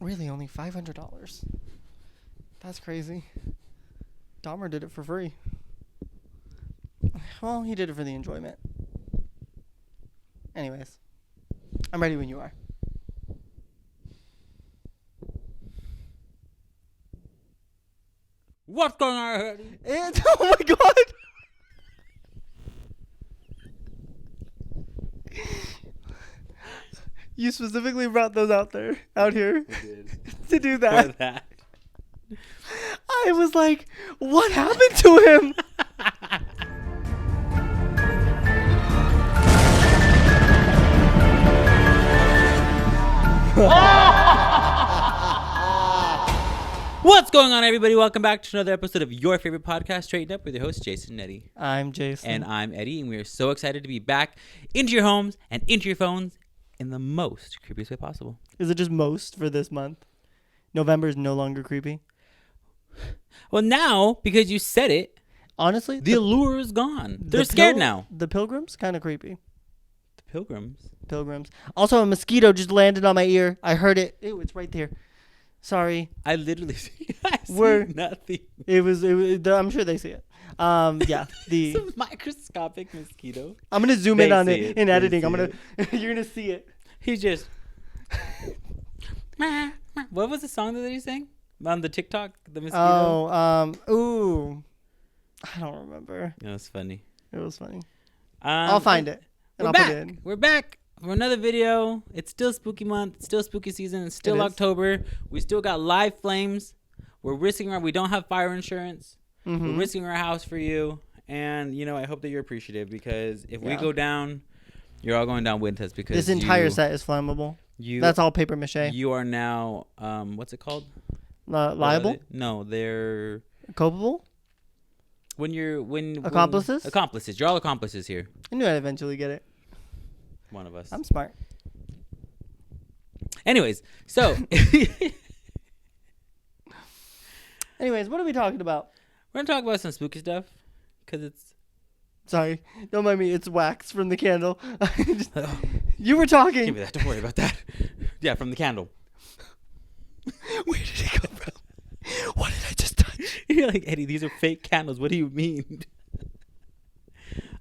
Really, only $500. That's crazy. Dahmer did it for free. Well, he did it for the enjoyment. Anyways, I'm ready when you are. What's going on, Eddie? And, oh my god! You specifically brought those out here to do that. For that. I was like, what happened to him? What's going on, everybody? Welcome back to another episode of your favorite podcast, Straightened Up, with your host, Jason and Eddie. I'm Jason. And I'm Eddie, and we are so excited to be back into your homes and into your phones in the most creepiest way possible. Is it just most for this month? November is no longer creepy? Well, now, because you said it, Honestly, the allure is gone. They're scared now. The Pilgrims, kind of creepy. The Pilgrims. Pilgrims. Also, a mosquito just landed on my ear. I heard it. Ew, it's right there. Sorry. I literally see nothing. It was. I'm sure they see it. Yeah. It's a microscopic mosquito. I'm gonna zoom in on it in editing. You're gonna see it. He's just. What was the song that he sang on the TikTok? The mosquito. Ooh. I don't remember. It was funny. It was funny. I'll find it. And I'll back. put it in. We're back for another video. It's still spooky month. It's still spooky season. It's still October. We still got live flames. We're risking we don't have fire insurance. Mm-hmm. We're risking our house for you. And, I hope that you're appreciative, because if we go down, you're all going down with us, because this entire set is flammable. That's all paper mache. You are now, what's it called? Liable? No, they're... Culpable? Accomplices? Accomplices. You're all accomplices here. I knew I'd eventually get it. One of us. I'm smart. Anyways, so... Anyways, what are we talking about? We're going to talk about some spooky stuff, because it's... Sorry. Don't mind me. It's wax from the candle. You were talking. Give me that. Don't worry about that. Yeah, from the candle. Where did it come from? What did I just touch? You're like, Eddie, these are fake candles. What do you mean?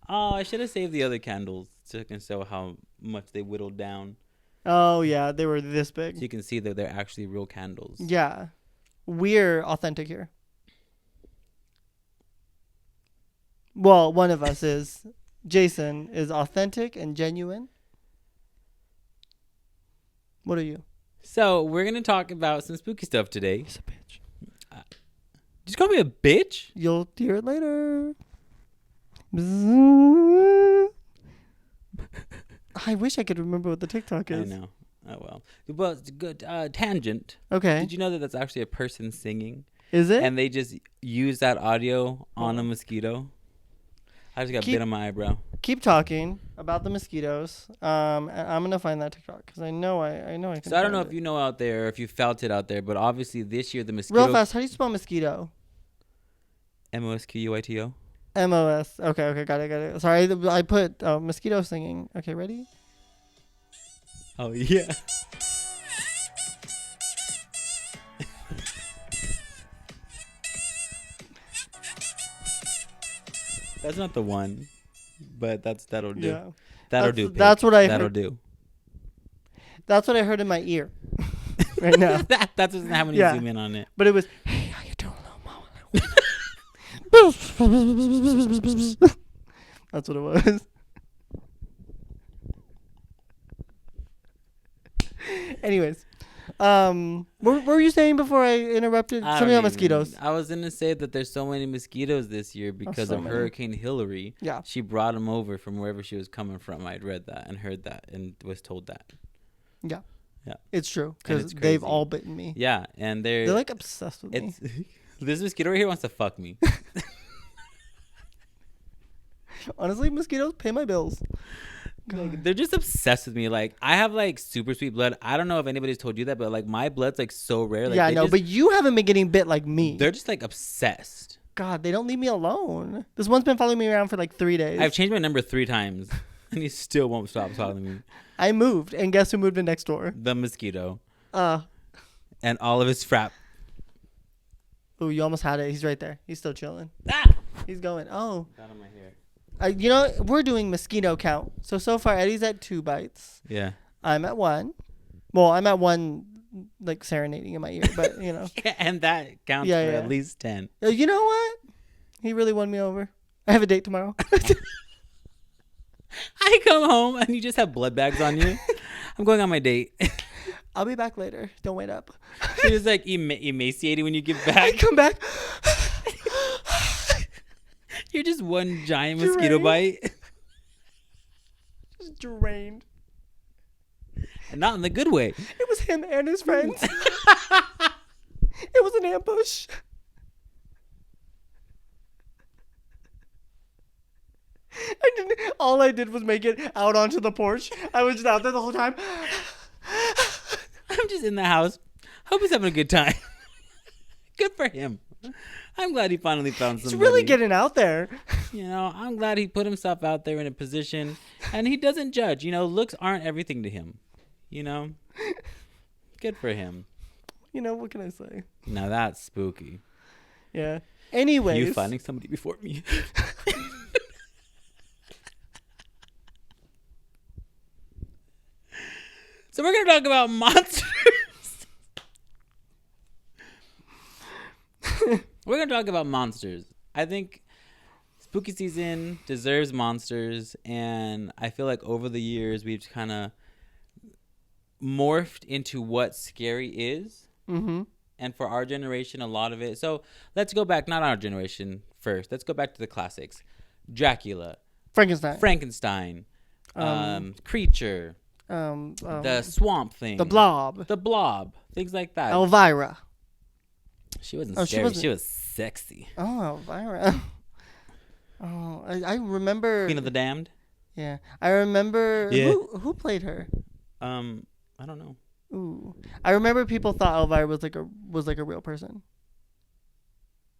Oh, I should have saved the other candles so I can show how much they whittled down. Oh, yeah. They were this big. So you can see that they're actually real candles. Yeah. We're authentic here. Well, one of us is. Jason is authentic and genuine. What are you? So we're going to talk about some spooky stuff today. He's a bitch. Just call me a bitch? You'll hear it later. I wish I could remember what the TikTok is. I know. Oh, well. Well, it's a good tangent. Okay. Did you know that that's actually a person singing? Is it? And they just use that audio on a mosquito? I just got bit on my eyebrow. Keep talking about the mosquitoes. I'm gonna find that TikTok because I know I can. So I don't know if you know out there, if you felt it out there, but obviously this year the mosquito. Real fast, how do you spell mosquito? MOSQUITO. MOS. Okay, got it. Sorry, I put mosquito singing. Okay, ready? Oh yeah. That's not the one, but that'll do. Yeah. That'll do. Pig. That's what I That'll heard. do. That's what I heard in my ear right now. That doesn't have any zoom in on it. But it was, hey, how you doing, little mama? That's what it was. Anyways, what were you saying before I interrupted? Something about mosquitoes. I was gonna say that there's so many mosquitoes this year because of Hurricane Hillary. Yeah, she brought them over from wherever she was coming from. I'd read that and heard that and was told that. Yeah, yeah, it's true because they've all bitten me. Yeah, and they're like obsessed with me. This mosquito right here wants to fuck me. Honestly, mosquitoes pay my bills. Like, they're just obsessed with me. Like, I have like super sweet blood. I don't know if anybody's told you that, but like my blood's like so rare. Like, yeah, no, but you haven't been getting bit like me. They're just like obsessed. God, they don't leave me alone. This one's been following me around for like 3 days. I've changed my number 3 times, and he still won't stop following me. I moved, and guess who moved in next door? The mosquito. and all of his frap. Ooh, you almost had it. He's right there. He's still chilling. Ah! He's going. Oh. Got on my hair. You know, we're doing mosquito count. So far, Eddie's at 2 bites. Yeah. I'm at 1. Well, I'm at 1, like, serenading in my ear, but, you know. Yeah, and that counts for at least 10. You know what? He really won me over. I have a date tomorrow. I come home and you just have blood bags on you. I'm going on my date. I'll be back later. Don't wait up. She was like emaciated when you get I back. come back. You're just one giant mosquito bite. Just drained. And not in the good way. It was him and his friends. It was an ambush. All I did was make it out onto the porch. I was just out there the whole time. I'm just in the house. Hope he's having a good time. Good for him. I'm glad he finally found somebody. He's really getting out there. You know, I'm glad he put himself out there in a position, and he doesn't judge. You know, looks aren't everything to him. You know, good for him. You know, what can I say? Now that's spooky. Yeah. Anyways. You finding somebody before me. So we're going to talk about monsters. We're going to talk about monsters. I think spooky season deserves monsters. And I feel like over the years, we've kind of morphed into what scary is. Mm-hmm. And for our generation, a lot of it. So let's go back, not our generation first. Let's go back to the classics. Dracula. Frankenstein. Creature. The Swamp Thing. The Blob. Things like that. Elvira. She wasn't scary. She was sexy. Oh, Elvira. Oh, I remember. Queen of the Damned. Yeah, I remember. Yeah. Who played her? I don't know. Ooh, I remember people thought Elvira was like a real person.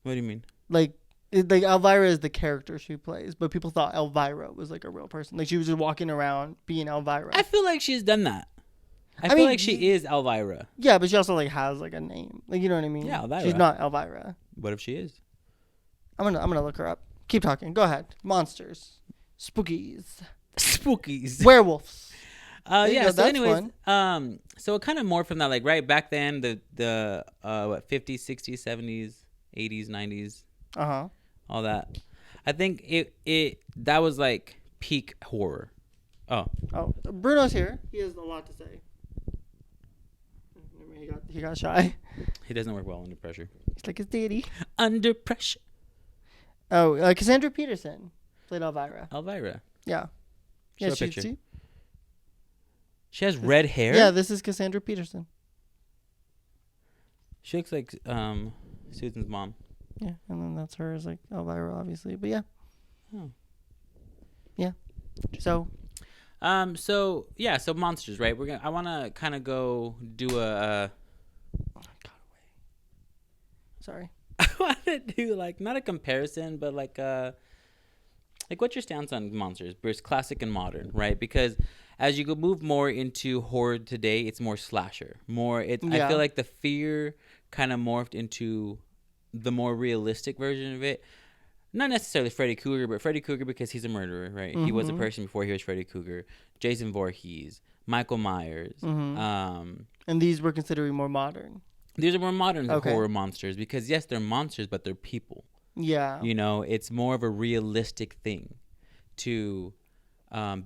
What do you mean? Like Elvira is the character she plays, but people thought Elvira was like a real person. Like she was just walking around being Elvira. I feel like she's done that. I feel like she is Elvira. Yeah, but she also like has like a name. Like you know what I mean? Yeah, Elvira. She's not Elvira. What if she is? I'm gonna look her up. Keep talking. Go ahead. Monsters, spookies, werewolves. Yeah. So anyways, so it kind of more from that, like right back then, the 50s, 60s, 70s, 80s, 90s. All that. I think that was like peak horror. Oh, Bruno's here. He has a lot to say. He got shy. He doesn't work well under pressure. He's like his daddy. Under pressure. Oh, Cassandra Peterson played Elvira. Show Yeah. a picture. She has red hair. Yeah, this is Cassandra Peterson. She looks like Susan's mom. Yeah, and then that's her as like Elvira, obviously. But yeah. Oh. Yeah. So monsters, right? I want to kind of go do a. Oh, I got away. Sorry. I want to do like not a comparison, but like what's your stance on monsters versus classic and modern, right? Because as you move more into horror today, it's more slasher. I feel like the fear kind of morphed into the more realistic version of it. Not necessarily Freddy Krueger, but Freddy Krueger because he's a murderer, right? Mm-hmm. He was a person before he was Freddy Krueger. Jason Voorhees, Michael Myers. Mm-hmm. And these were considered more modern. These are more modern horror monsters because, yes, they're monsters, but they're people. Yeah. You know, it's more of a realistic thing to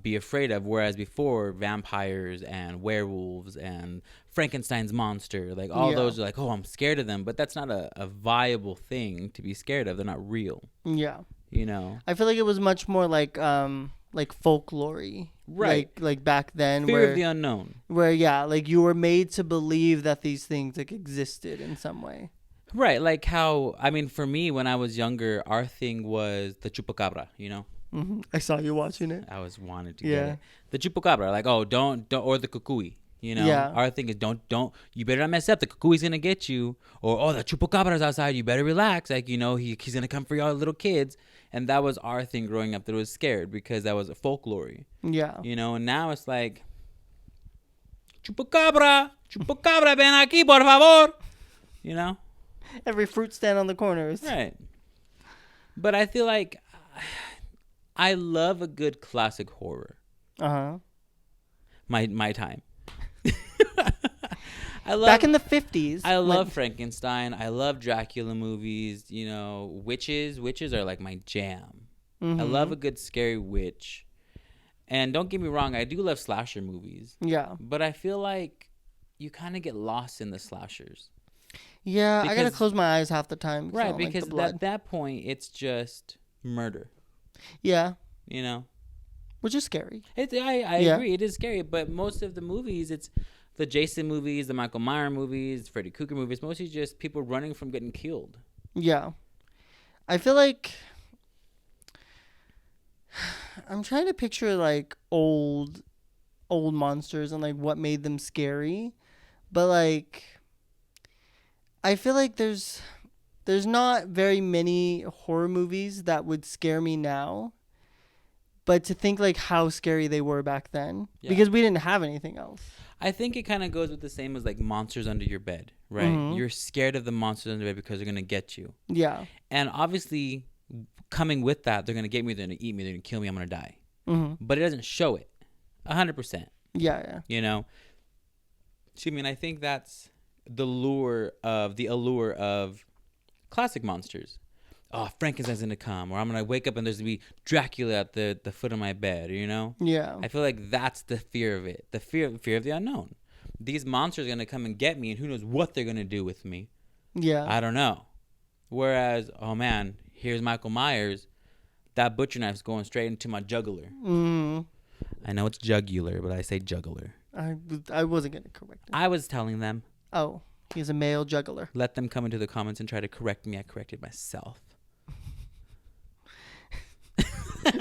be afraid of, whereas before, vampires and werewolves and Frankenstein's monster, like all those are like, oh, I'm scared of them, but that's not a viable thing to be scared of. They're not real. Yeah. You know? I feel like it was much more like folklore-y. Right. Like back then. Fear of the unknown. Where, like you were made to believe that these things like existed in some way. Right. Like how, I mean, for me, when I was younger, our thing was the chupacabra, you know? Mm-hmm. I saw you watching it. I was wanted to get it. The chupacabra, like, oh, don't, or the kukui, you know? Yeah. Our thing is don't, you better not mess up. The kukui's going to get you. Or, oh, the chupacabra's outside. You better relax. Like, you know, he's going to come for y'all little kids. And that was our thing growing up, that was scared because that was a folklore. Yeah. You know, and now it's like, chupacabra, Chupacabra, ven aquí, por favor. You know? Every fruit stand on the corners. Right. But I feel like I love a good classic horror. Uh-huh. My time. I love Back in the 50s. I love Frankenstein. I love Dracula movies. You know, witches. Witches are like my jam. I love a good scary witch. And don't get me wrong, I do love slasher movies. Yeah. But I feel like you kind of get lost in the slashers. Yeah, I gotta Because- close my eyes half the time. I Right, don't like because the blood. at that point, it's just murder. Yeah, You know? which is scary. I Yeah. agree. It is scary. But most of the movies, it's the Jason movies, the Michael Myers movies, Freddy Krueger movies, mostly just people running from getting killed. Yeah. I feel like I'm trying to picture like old monsters and like what made them scary. But like I feel like there's not very many horror movies that would scare me now. But to think like how scary they were back then, Yeah. because we didn't have anything else. I think it kind of goes with the same as like monsters under your bed, right? Mhm. You're scared of the monsters under your bed because they're going to get you. Yeah. And obviously, coming with that, they're going to get me, they're going to eat me, they're going to kill me, I'm going to die. Mhm. But it doesn't show it 100%, Yeah. you know? So, I mean, I think that's the allure of classic monsters. Oh, Frankenstein's going to come, or I'm going to wake up and there's going to be Dracula at the foot of my bed, you know? Yeah. I feel like that's the fear of it. The fear of the unknown. These monsters are going to come and get me, and who knows what they're going to do with me. Yeah. I don't know. Whereas, oh man, here's Michael Myers. That butcher knife's going straight into my jugular. Mm. I know it's jugular, but I say jugular. I wasn't gonna correct it. I was telling them, Oh, he's a male juggler. let them come into the comments and try to correct me. I corrected myself.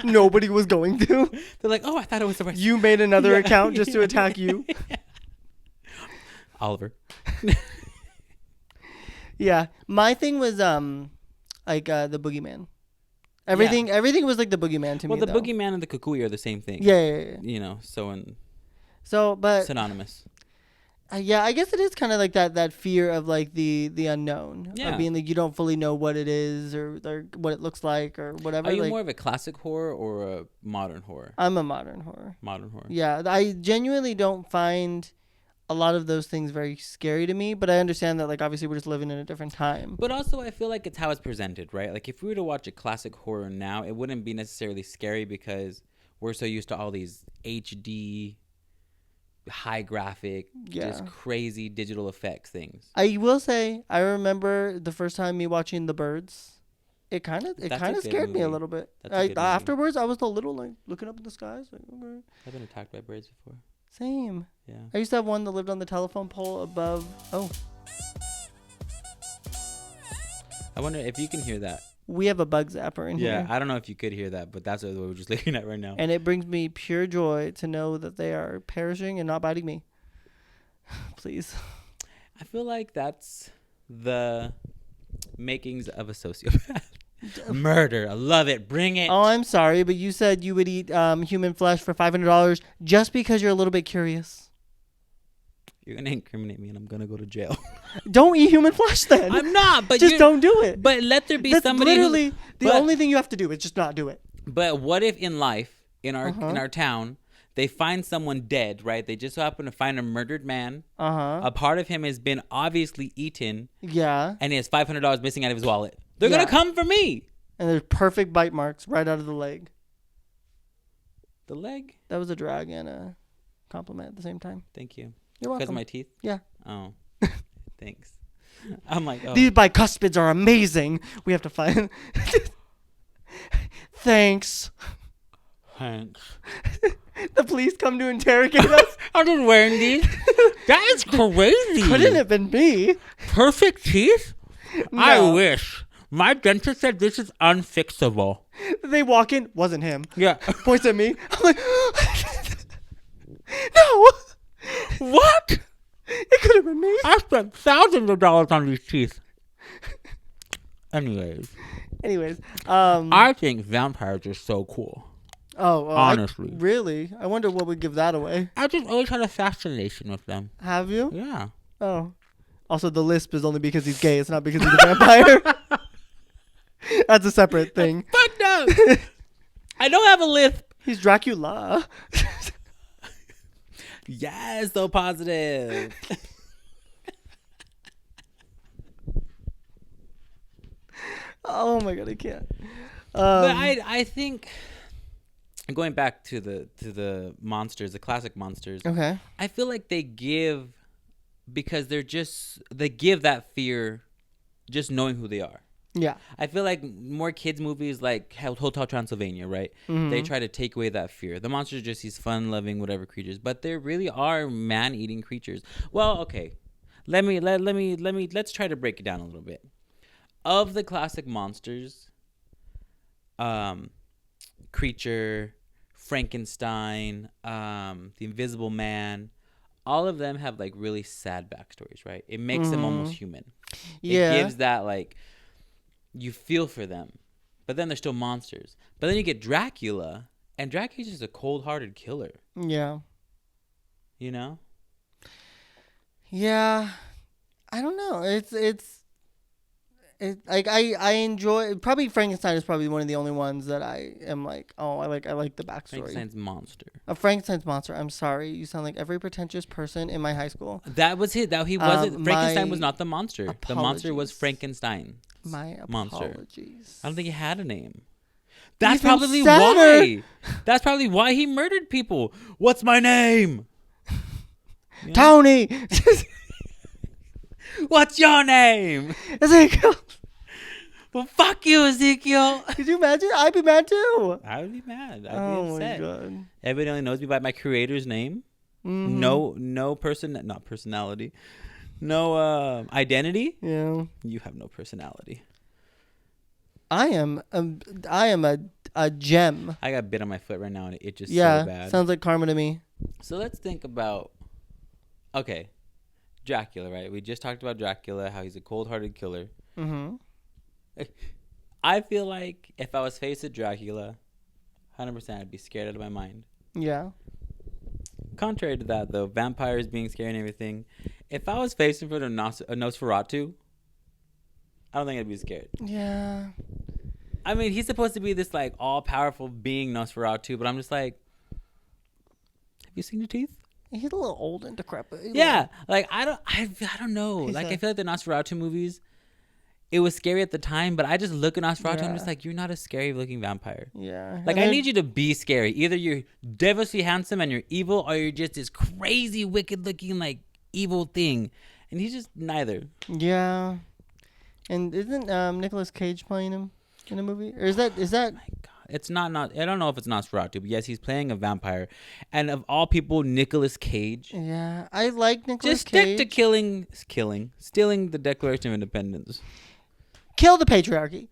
Nobody was going to. They're like, oh, I thought it was the right. You made another Yeah. account just to attack you. Oliver. Yeah, my thing was like the boogeyman. Everything was like the boogeyman to Well, me. the though. boogeyman and the kukui are the same thing. Yeah. You know, so in So, but synonymous. yeah, I guess it is kind of like that fear of like the unknown. Yeah. Of being like you don't fully know what it is or what it looks like or whatever. Are you like, more of a classic horror or a modern horror? I'm a modern horror. Modern horror. Yeah, I genuinely don't find a lot of those things very scary to me, but I understand that like obviously we're just living in a different time. But also, I feel like it's how it's presented, right? Like, if we were to watch a classic horror now, it wouldn't be necessarily scary because we're so used to all these HD, high graphic, just Yeah. crazy digital effects things. I will say I remember the first time me watching The Birds. It kind of That's a scared good me a movie. little bit. That's a good movie. Afterwards, I was a little like looking up in the skies. Like, okay. I've been attacked by birds before. Same. Yeah. I used to have one that lived on the telephone pole above. Oh, I wonder if you can hear that. we have a bug zapper in Yeah, here. I don't know if you could hear that, but that's what we're just looking at right now. And it brings me pure joy to know that they are perishing and not biting me. Please. I feel like that's the makings of a sociopath. Murder. I love it. Bring it. Oh, I'm sorry, but you said you would eat human flesh for $500 just because you're a little bit curious. You're going to incriminate me and I'm going to go to jail. Don't eat human flesh then. I'm not, but just don't do it. But let there be That's somebody literally the but- only thing you have to do is just not do it. But what if in life, in Uh-huh. our town, they find someone dead, right? They just so happen to find a murdered man. Uh-huh. A part of him has been obviously eaten, Yeah. and he has $500 missing out of his wallet. They're Yeah. going to come for me. And there's perfect bite marks right out of the leg. The leg? That was a drag and a compliment at the same time. Thank you. You're Because welcome. of my teeth? Yeah. Oh. Thanks. I'm like, oh. These bicuspids are amazing. We have to find. Thanks. Thanks. The police come to interrogate us. I'm just wearing these. That is crazy. Couldn't have been me. Perfect teeth? No. I wish. My dentist said this is unfixable. They walk in. Wasn't him. Yeah. Points at me. I'm like, no. What? It could have been me. I spent thousands of dollars on these teeth. Anyways, Anyways, I think vampires are so cool. Oh, well, Honestly. really? I wonder what would give that away. I just always had a fascination with them. Have you? Yeah. Oh. Also, the lisp is only because he's gay. It's not because he's a vampire. That's a separate thing. Fuck no. I don't have a lisp. He's Dracula. Yes, so positive. Oh my god, I can't. But I think going back to the monsters, the classic monsters. Okay. I feel like they give because they give that fear just knowing who they are. Yeah. I feel like more kids movies like Hotel Transylvania, right? Mm-hmm. They try to take away that fear. The monsters are just these fun-loving whatever creatures, but there really are man-eating creatures. Well, okay. Let's try to break it down a little bit. Of the classic monsters, Creature, Frankenstein, The Invisible Man, all of them have like really sad backstories, right? It makes them almost human. Yeah. It gives that like you feel for them, but then they're still monsters. But then you get Dracula, and Dracula's just a cold-hearted killer. Yeah. You know? Yeah. I don't know. Like I enjoy probably Frankenstein is probably one of the only ones that I am like, oh, I like the backstory. Frankenstein's monster. A Frankenstein's monster. I'm sorry, you sound like every pretentious person in my high school. That was it. That he wasn't. Frankenstein was my not the monster. The monster was apologies. Frankenstein. My Monster. apologies. I don't think he had a name. That's Even probably sadder. why. That's probably why he murdered people. What's my name? You know? Tony. What's your name? Ezekiel. Well, fuck you, Ezekiel. Could you imagine? I'd be mad too. I would be mad. I'd Oh be my upset. god. Everybody only knows me by my creator's name. Mhm. No not personality. No identity. Yeah. You have no personality. I am a gem. I got bit on my foot right now and it itches Yeah. so bad. Sounds like karma to me. So let's think about, okay, Dracula, right? We just talked about Dracula, how he's a cold-hearted killer. Mm-hmm. I feel like if I was faced with Dracula, 100% I'd be scared out of my mind. Yeah. Contrary to that, though, vampires being scary and everything, if I was faced in front of a Nosferatu, I don't think I'd be scared. Yeah. I mean, he's supposed to be this, like, all-powerful being Nosferatu, but I'm just like, have you seen the teeth? He's a little old and decrepit. Yeah, like I don't know. He's Like a- I feel like the Nosferatu movies, it was scary at the time, but I just look at Nosferatu and I'm Yeah. just like, you're not a scary looking vampire. Yeah. Like And I then- need you to be scary. Either you're devilishly handsome and you're evil, or you're just this crazy, wicked looking like evil thing. And he's just neither. Yeah. And isn't Nicolas Cage playing him in a movie? Or is that My God, it's not. I don't know if it's Nosferatu, but yes, he's playing a vampire. And of all people, Nicolas Cage. Yeah. I like Nicolas Just Cage. stick to stealing the Declaration of Independence. Kill the patriarchy.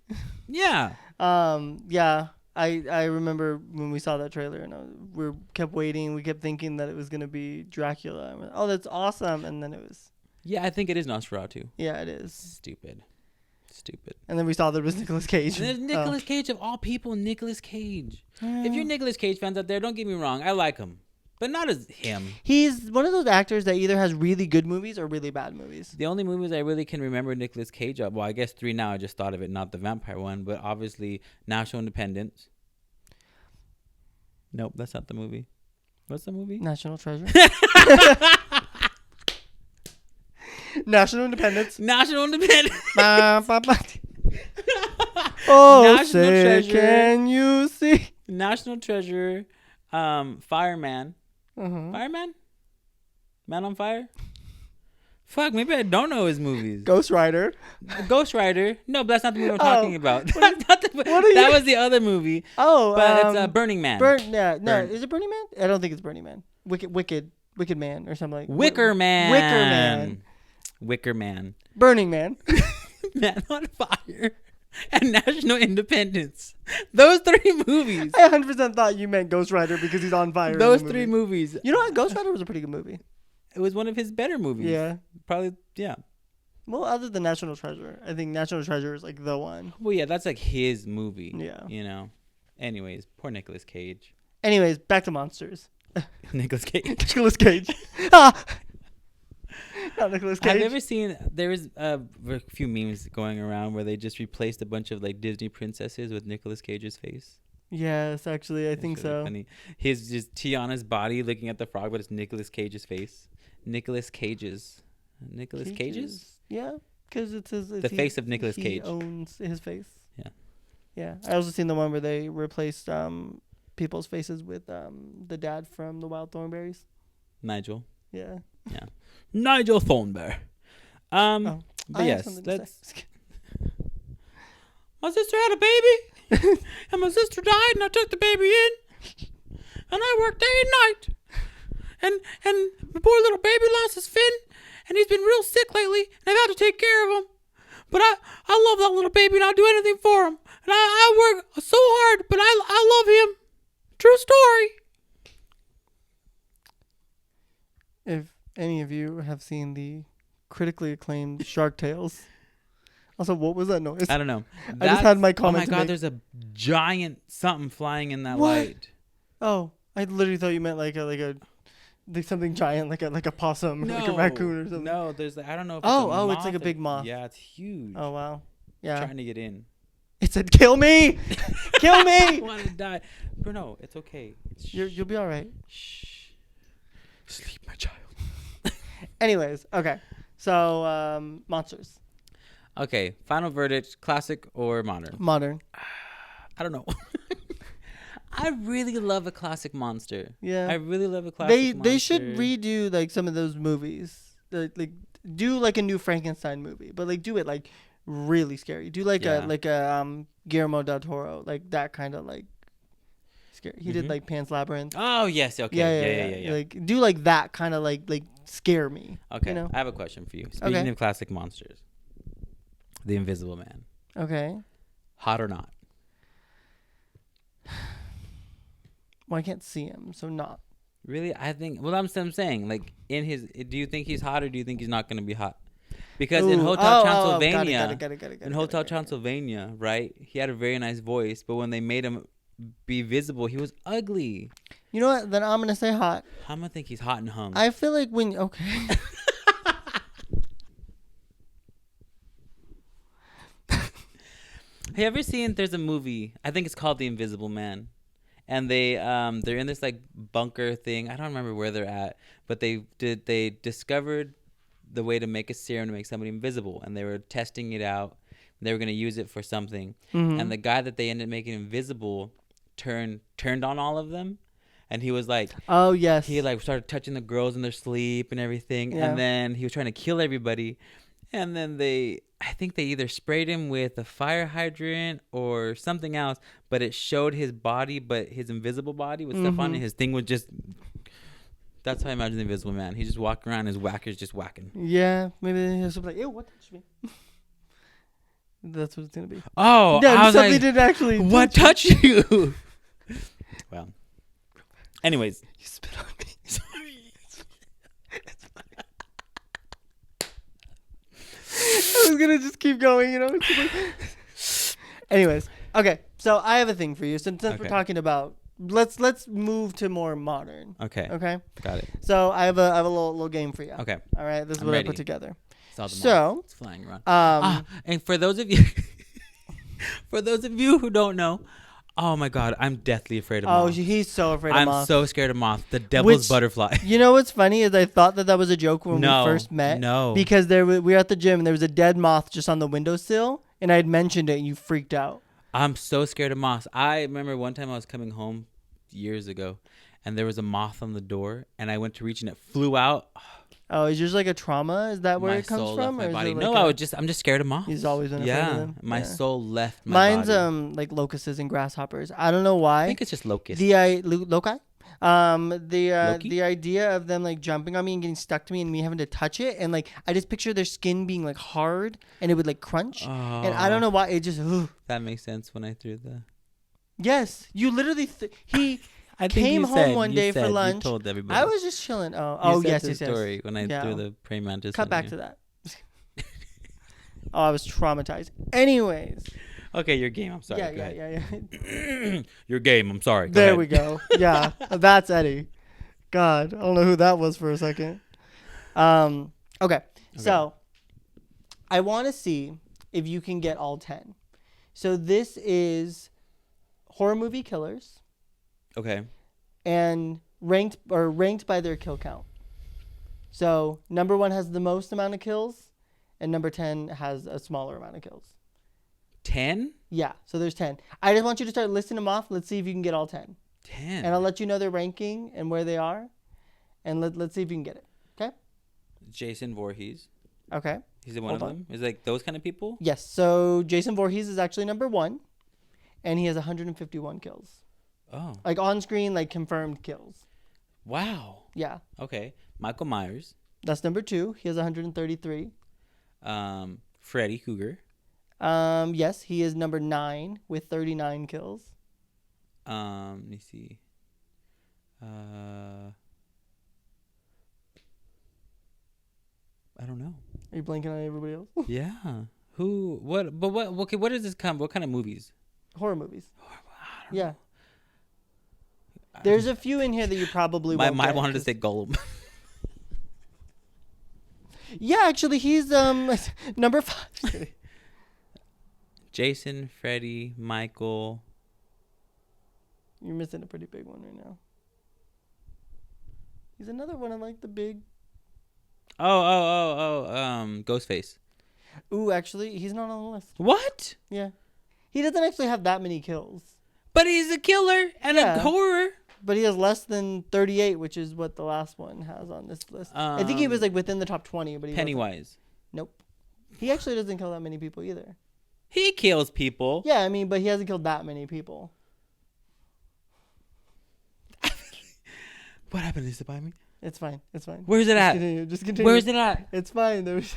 Yeah. Yeah. I remember when we saw that trailer and we kept waiting. We kept thinking that it was going to be Dracula. I went, oh, that's awesome. And then it was, Yeah, I think it is Nosferatu. yeah, it is. Stupid. And then we saw that it was Nicolas Cage. And there's Nicolas Cage, of all people, Nicolas Cage. If you're Nicolas Cage fans out there, don't get me wrong. I like him. But not as him. He's one of those actors that either has really good movies or really bad movies. The only movies I really can remember Nicolas Cage of, well, I guess 3 now. I just thought of it, not the vampire one. But obviously, National Independence. Nope, that's not the movie. What's the movie? National Treasure. National Independence. National Independence. Ba, ba, ba. Oh, National say, Treasure. can you see? National Treasure. Fireman. Uh-huh. Fireman? Man on Fire? Fuck, maybe I don't know his movies. Ghost Rider. Ghost Rider? No, but that's not the movie I'm talking about. That's not the, are that you- was the other movie. Oh, But it's Burning Man. Yeah, no, Burn. is it Burning Man? I don't think it's Burning Man. Wicked Man or something like. Wicker Man. Wicker Man. Wicker Man. Burning Man. Man on Fire. And National Independence. Those 3 movies. I 100% thought you meant Ghost Rider because he's on fire. in Those the 3 movie. movies. You know what? Ghost Rider was a pretty good movie. It was one of his better movies. Yeah. Probably, yeah. Well, other than National Treasure, I think National Treasure is like the one. Well, yeah, that's like his movie. Yeah. You know. Anyways, poor Nicolas Cage. Anyways, back to monsters. Nicolas Cage. Nicolas Cage. Ah! Not Nicolas Cage. Have you ever seen? There was a few memes going around where they just replaced a bunch of like Disney princesses with Nicolas Cage's face. Yes, actually, I It's think really so. funny. His just Tiana's body looking at the frog, but it's Nicolas Cage's face. Nicolas Cage's. Nicolas Cage's? Yeah, because it's his. The face of Nicolas he Cage. owns his face. Yeah. Yeah, I also seen the one where they replaced people's faces with the dad from the Wild Thornberries. Nigel. Yeah. Nigel Thornberry. Oh, I But have yes, something to let's. say. My sister had a baby, and my sister died, and I took the baby in, and I worked day and night, and the poor little baby lost his fin, and he's been real sick lately, and I've had to take care of him. But I love that little baby, and I'll do anything for him. And I work so hard, but I love him. True story. If any of you have seen the critically acclaimed Shark Tales. Also, what was that noise? I don't know. I just had my comment Oh my to god, make. there's a giant something flying in that What? light. Oh, I literally thought you meant like something giant, like a possum, or like a raccoon or something. No, there's I don't know if Oh, it's it's like a big moth. Yeah, it's huge. Oh wow. Yeah. Trying to get in. It said, "Kill me, kill I me." want to die. Bruno, it's okay. You'll be all right. Shh. Sleep, my child. Anyways, okay. So monsters, Okay, final verdict, classic or modern? modern. I don't know. I really love a classic monster. Yeah. I really love a classic monster. They should redo like some of those movies. Like do like a new Frankenstein movie, but like do it like really scary. Do like Yeah. a Guillermo del Toro, like that kind of like scary. He did Mhm. like Pan's Labyrinth. Oh, yes, okay. Yeah. Like do like that kind of like scare me. Okay, You know? I have a question for you. Speaking Okay. of classic monsters, the Invisible Man. Okay. Hot or not? Well, I can't see him, so not. Really? I think, well, I'm saying, like, do you think he's hot or do you think he's not going to be hot? Because in Ooh. Hotel Oh, Transylvania, got it. in Hotel Transylvania, right, he had a very nice voice, but when they made him be visible, he was ugly. You know what? Then I'm gonna say hot. I'm going to think he's hot and hung. I feel like when okay. Have you ever seen, there's a movie, I think it's called The Invisible Man. And they're in this like bunker thing. I don't remember where they're at, but they discovered the way to make a serum to make somebody invisible, and they were testing it out. They were gonna use it for something, Mhm. and the guy that they ended up making invisible turned on all of them, and he was like, Oh yes. he like started touching the girls in their sleep and everything, Yeah. and then he was trying to kill everybody, and then I think they either sprayed him with a fire hydrant or something else, but it showed his body, but his invisible body with stuff on it. Mhm. His thing was just. That's how I imagine the Invisible Man. He's just walking around, his whacker's just whacking. Yeah, maybe he'll something like, ew, what touched me? That's what it's gonna be. Oh, Yeah, I was something like, did actually. what touch touched you? Well, anyways. You spit on me. I was gonna just keep going, you know. Anyways, okay. So I have a thing for you. Since we're Okay. talking about, let's move to more modern. Okay, Okay. got it. So I have a little game for you. Okay, All right. This is I'm what I ready. put together. saw the So, moth. It's flying around. Um. And for those of you, who don't know, oh my God, I'm deathly afraid of Oh, moths. he's so afraid of I'm moths. so scared of moths. The devil's Which- butterfly. You know what's funny is I thought that was a joke when No, we first met. no. Because we were at the gym and there was a dead moth just on the windowsill, and I had mentioned it and you freaked out. I'm so scared of moths. I remember one time I was coming home years ago, and there was a moth on the door, and I went to reach and it flew out. Oh, is yours like a trauma? Is that where My it comes soul from? left or my is body. it No, like I'm just scared of moths. He's always been afraid of them. My Yeah. soul left my Mine's body. like locusts and grasshoppers. I don't know I why. think it's just locusts. Loci. Loki? The idea of them like jumping on me and getting stuck to me and me having to touch it, and like I just picture their skin being like hard and it would like crunch. And I don't know why it just That makes sense when I threw the. yes, you literally he I think came you home said- one you day for said, you lunch. told everybody. I was just chilling. You Oh said yes, the yes, yes. story when I Yeah. threw the praying mantis. Cut on back you. to that. Oh, I was traumatized. Anyways, Okay, your game. I'm sorry. Yeah, Go yeah, ahead. yeah, yeah. Your game. I'm sorry. Go There ahead. we go. Yeah, that's Eddie. God, I don't know who that was for a second. Okay. So I want to see if you can get all 10. So this is horror movie killers Okay. and ranked by their kill count. So number 1 has the most amount of kills, and number 10 has a smaller amount of kills. 10? Yeah, so there's 10. I just want you to start listing them off. Let's see if you can get all 10. 10. And I'll let you know their ranking and where they are. And let's see if you can get it. Okay? Jason Voorhees. Okay. He's one Hold of on. them? Is like those kind of people? Yes. So Jason Voorhees is actually number 1. And he has 151 kills. Oh. Like on screen, like confirmed kills. Wow. Yeah. Okay. Michael Myers. That's number 2. He has 133. Freddy Krueger. Yes, he is number 9 with 39 kills. Let me see. I don't know. Are you blanking on everybody else? Yeah. Who? What? But what? Okay. What does this come? What kind of movies? Horror movies. I don't Yeah. know. There's a few in here that you probably My won't mind get, wanted to 'cause- say Gollum. Yeah, actually, he's number 5. Jason, Freddy, Michael. You're missing a pretty big one right now. He's another one of like the big. Ghostface. Ooh, actually, he's not on the list. What? Yeah, he doesn't actually have that many kills, But he's a killer and a Yeah. horror. but he has less than 38, which is what the last one has on this list. I think he was like within the top 20, but he wasn't. Pennywise. Nope. He actually doesn't kill that many people either. He kills people. Yeah, I mean, but he hasn't killed that many people. What happened? Is it by me? It's fine. It's fine. Where's it Just at? continue. Just continue. Where's it at? It's fine. There's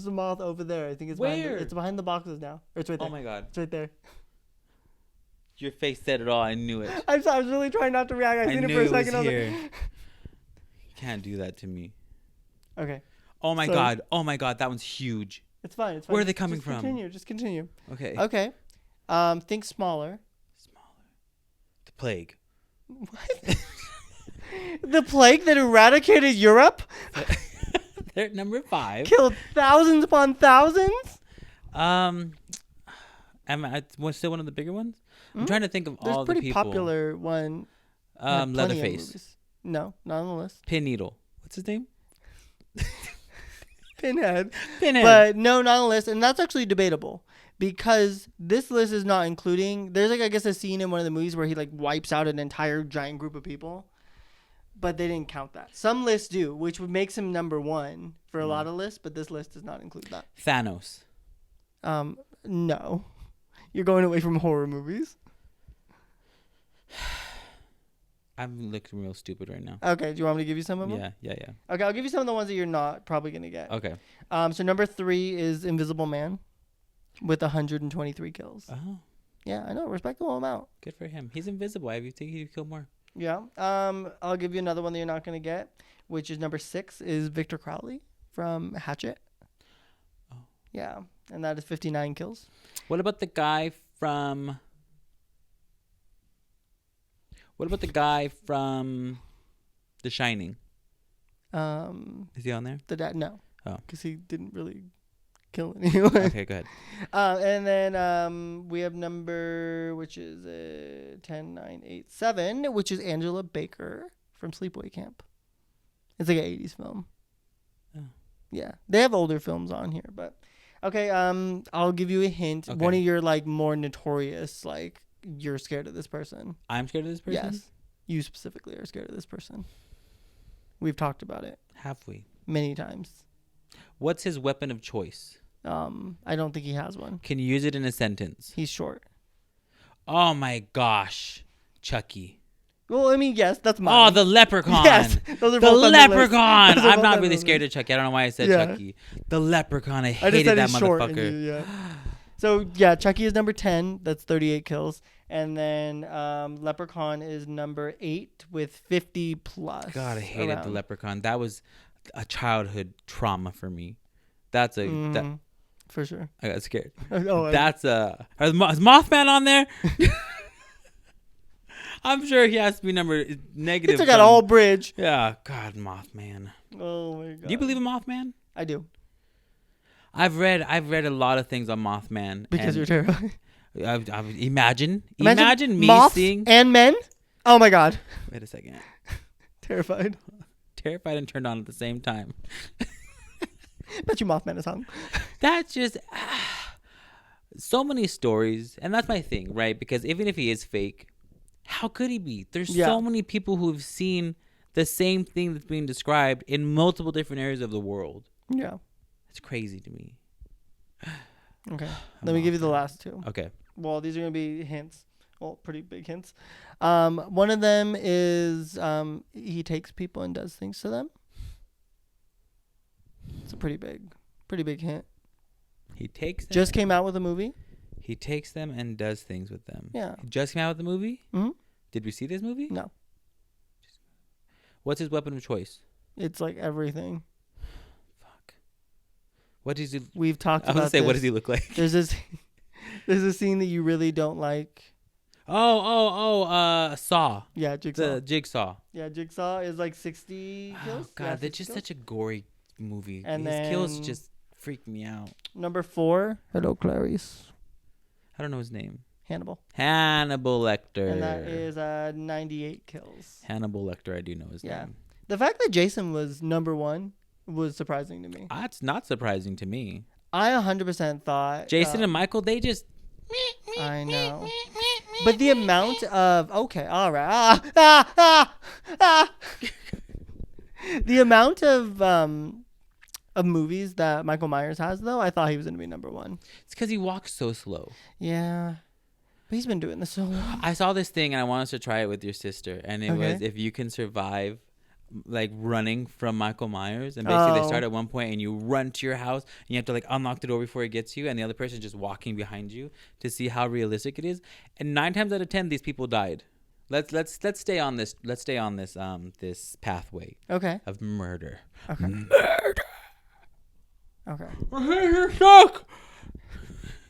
a moth over there. I think it's behind Where? it's behind the boxes now. Or it's right there. Oh my god. It's right there. Your face said it all. I knew it. I was really trying not to react. I I seen it knew for a it was second. I was here. like, You can't do that to me. okay, Oh my So- god. Oh my god. That one's huge. it's fine. It's fine. Where are they coming Just from? Continue. Just continue. Okay. Okay. Think smaller. Smaller. The plague. What? The plague that eradicated Europe They're at number 5. killed thousands upon thousands. Am I still one of the bigger ones? I'm trying to think of There's all the pretty people. popular one. had plenty of Leatherface. movies. No, not on the list. Pin Needle. What's his name? Pinhead. Pinhead. But no, not on the list. And that's actually debatable because this list is not including. There's like, I guess, a scene in one of the movies where he like wipes out an entire giant group of people. But they didn't count that. Some lists do, which would makes him number 1 for a lot of lists. But this list does not include that. Thanos. No. You're going away from horror movies. I'm looking real stupid right now. Okay, do you want me to give you some of them? Yeah. Okay, I'll give you some of the ones that you're not probably going to get. Okay. So number 3 is Invisible Man with 123 kills. Oh, Yeah, I know, respectable amount. good for him. He's invisible. I think he'd kill more. Yeah. I'll give you another one that you're not going to get, which is number 6 is Victor Crowley from Hatchet. Oh. Yeah, and that is 59 kills. What about the guy from The Shining? Is he on there? The dad, no. Oh. Because he didn't really kill anyone. Okay, go ahead. And then we have number, which is 10, 9, 8, 7, which is Angela Baker from Sleepaway Camp. It's like an 80s film. Oh. Yeah. They have older films on here, but okay, I'll give you a hint. Okay. One of your like more notorious, like you're scared of this person. I'm scared of this person? Yes. You specifically are scared of this person. We've talked about it Have we? many times. What's his weapon of choice? I don't think he has one. Can you use it in a sentence? He's short. Oh my gosh. Chucky. Well, I mean, yes, that's mine. Oh, the leprechaun. Yes, those are The both on the list. leprechaun. Those are I'm both not on really the scared list. of Chucky. I don't know why I said Yeah. Chucky. The leprechaun. I I just hated said that he's short. and motherfucker. you- yeah. So yeah, Chucky is number 10. That's 38 kills, and then Leprechaun is number 8 with 50 plus. God, I hated the around. leprechaun. That was a childhood trauma for me. That's a that, for sure. I got scared. Oh, That's is Mothman on there? I'm sure he has to be number negative. He took out a whole bridge. Yeah, God, Mothman. Oh my god. Do you believe in Mothman? I do. I've read a lot of things on Mothman. Because you're terrified. Imagine me moths seeing and men. Oh my god. Wait a second. Terrified. Terrified and turned on at the same time. Bet you Mothman is hung. That's just so many stories, and that's my thing, right? Because even if he is fake, how could he be? There's so many people who've seen the same thing that's being described in multiple different areas of the world. Yeah. It's crazy to me. Okay. Let me give you the last two. Okay. Well, these are going to be hints. Well, pretty big hints. One of them is he takes people and does things to them. It's a pretty big hint. He takes them. Just came out with a movie. He takes them and does things with them. Yeah. He just came out with the movie? Mm-hmm. Did we see this movie? No. What's his weapon of choice? It's like everything. Fuck. What does he... We've talked I was about going to say, this. what does he look like? There's a scene that you really don't like. Saw. Yeah, Jigsaw. The Jigsaw. Yeah, Jigsaw is like 60 kills. Oh, God, yeah, that's just such a gory movie. And His kills then- just freak me out. Number 4. Hello, Clarice. I don't know his name. Hannibal. Hannibal Lecter. And that is 98 kills. Hannibal Lecter, I do know his name. The fact that Jason was number 1 was surprising to me. That's not surprising to me. I 100% thought... Jason and Michael, they just... I know. But the amount of... Okay, all right. The amount of movies that Michael Myers has, though, I thought he was going to be number 1. It's because he walks so slow. Yeah. But he's been doing this so long. I saw this thing and I wanted to try it with your sister. And it was if you can survive like running from Michael Myers. And basically they start at one point and you run to your house and you have to like unlock the door before it gets you. And the other person is just walking behind you to see how realistic it is. And 9 times out of 10, these people died. Let's stay on this. Let's stay on this this pathway. Okay. Of murder. Okay. Murder. Okay. You're stuck.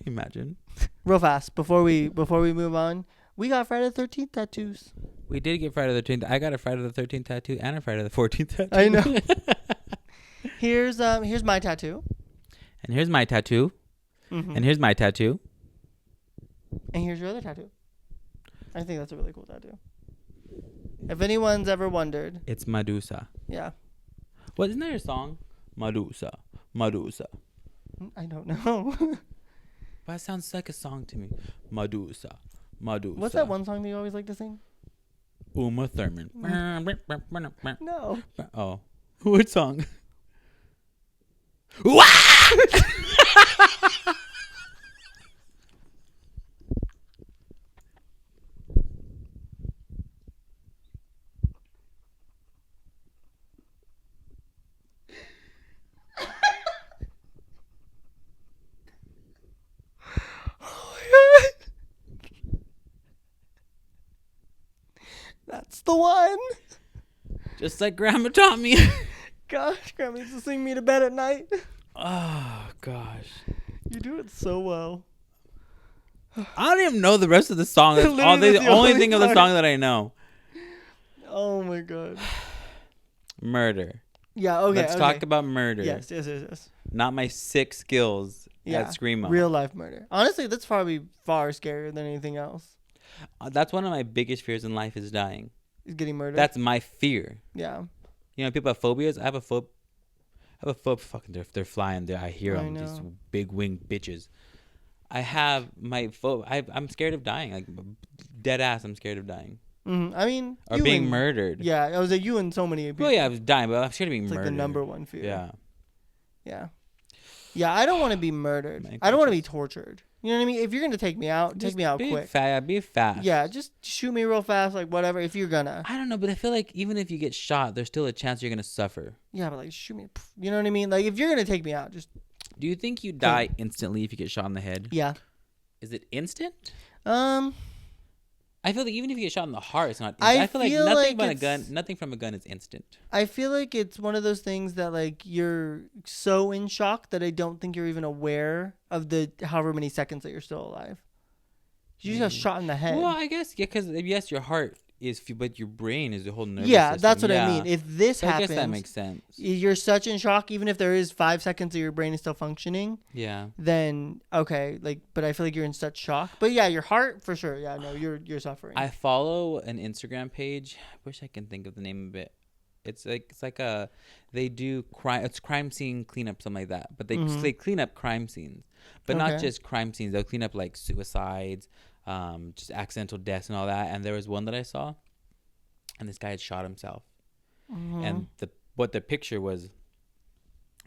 Imagine. Real fast before we move on, we got Friday the 13th tattoos. We did get Friday the 13th. I got a Friday the 13th tattoo and a Friday the 14th tattoo. I know. Here's my tattoo. And here's my tattoo. Mm-hmm. And here's my tattoo. And here's your other tattoo. I think that's a really cool tattoo. If anyone's ever wondered, It's Medusa. yeah. What, isn't that your song? Medusa. Medusa. I don't know. But it sounds like a song to me. Medusa. Medusa. What's that one song that you always like to sing? Uma Thurman. No. Oh. What song? That's the one. Just like Grandma taught me. Gosh, Grandma used to sing me to bed at night. Oh, gosh. You do it so well. I don't even know the rest of the song. That's Literally, the only thing of the song that I know. Oh, my God. Murder. Yeah, okay. Let's talk about murder. Yes. Not my sick skills at Screamo. Real life murder. Honestly, that's probably far scarier than anything else. That's one of my biggest fears in life is dying. Is getting murdered. That's my fear. Yeah. You know, people have phobias. I have a phobia. Fucking, they're flying there. I hear them. These big winged bitches. I have my phobia. I'm scared of dying. Like, dead ass, I'm scared of dying. Mm-hmm. I mean, or being murdered. Yeah, I was like you and so many people. Well, yeah, I was dying, but I'm scared of being murdered. Like the number one fear. Yeah. Yeah. Yeah, I don't want to be murdered. I don't want to be tortured. You know what I mean? If you're going to take me out, take me out quick. Be fast. Yeah, just shoot me real fast, like whatever, if you're gonna. I don't know, but I feel like even if you get shot, there's still a chance you're going to suffer. Yeah, but like shoot me. You know what I mean? Like if you're going to take me out, just. Do you think you die instantly if you get shot in the head? Yeah. Is it instant? I feel like even if you get shot in the heart, it's not. I I feel like feel nothing like from a gun. Nothing from a gun is instant. I feel like it's one of those things that like you're so in shock that I don't think you're even aware of the however many seconds that you're still alive. You just got shot in the head. Well, I guess because yes, your heart is, but your brain is the whole nervous Yeah, system. that's what I mean. If this So I happens, guess that makes sense. you're such in shock, even if there is 5 seconds of your brain is still functioning, Yeah. then okay, like, but I feel like you're in such shock. But yeah, your heart for sure. Yeah, no, you're suffering. I follow an Instagram page. I wish I can think of the name of it. It's like a they do crime. It's crime scene cleanup, something like that. But they clean up crime scenes, but not Okay. just crime scenes. They'll clean up like suicides, just accidental deaths and all that. And there was one that I saw, and this guy had shot himself. And what the picture was,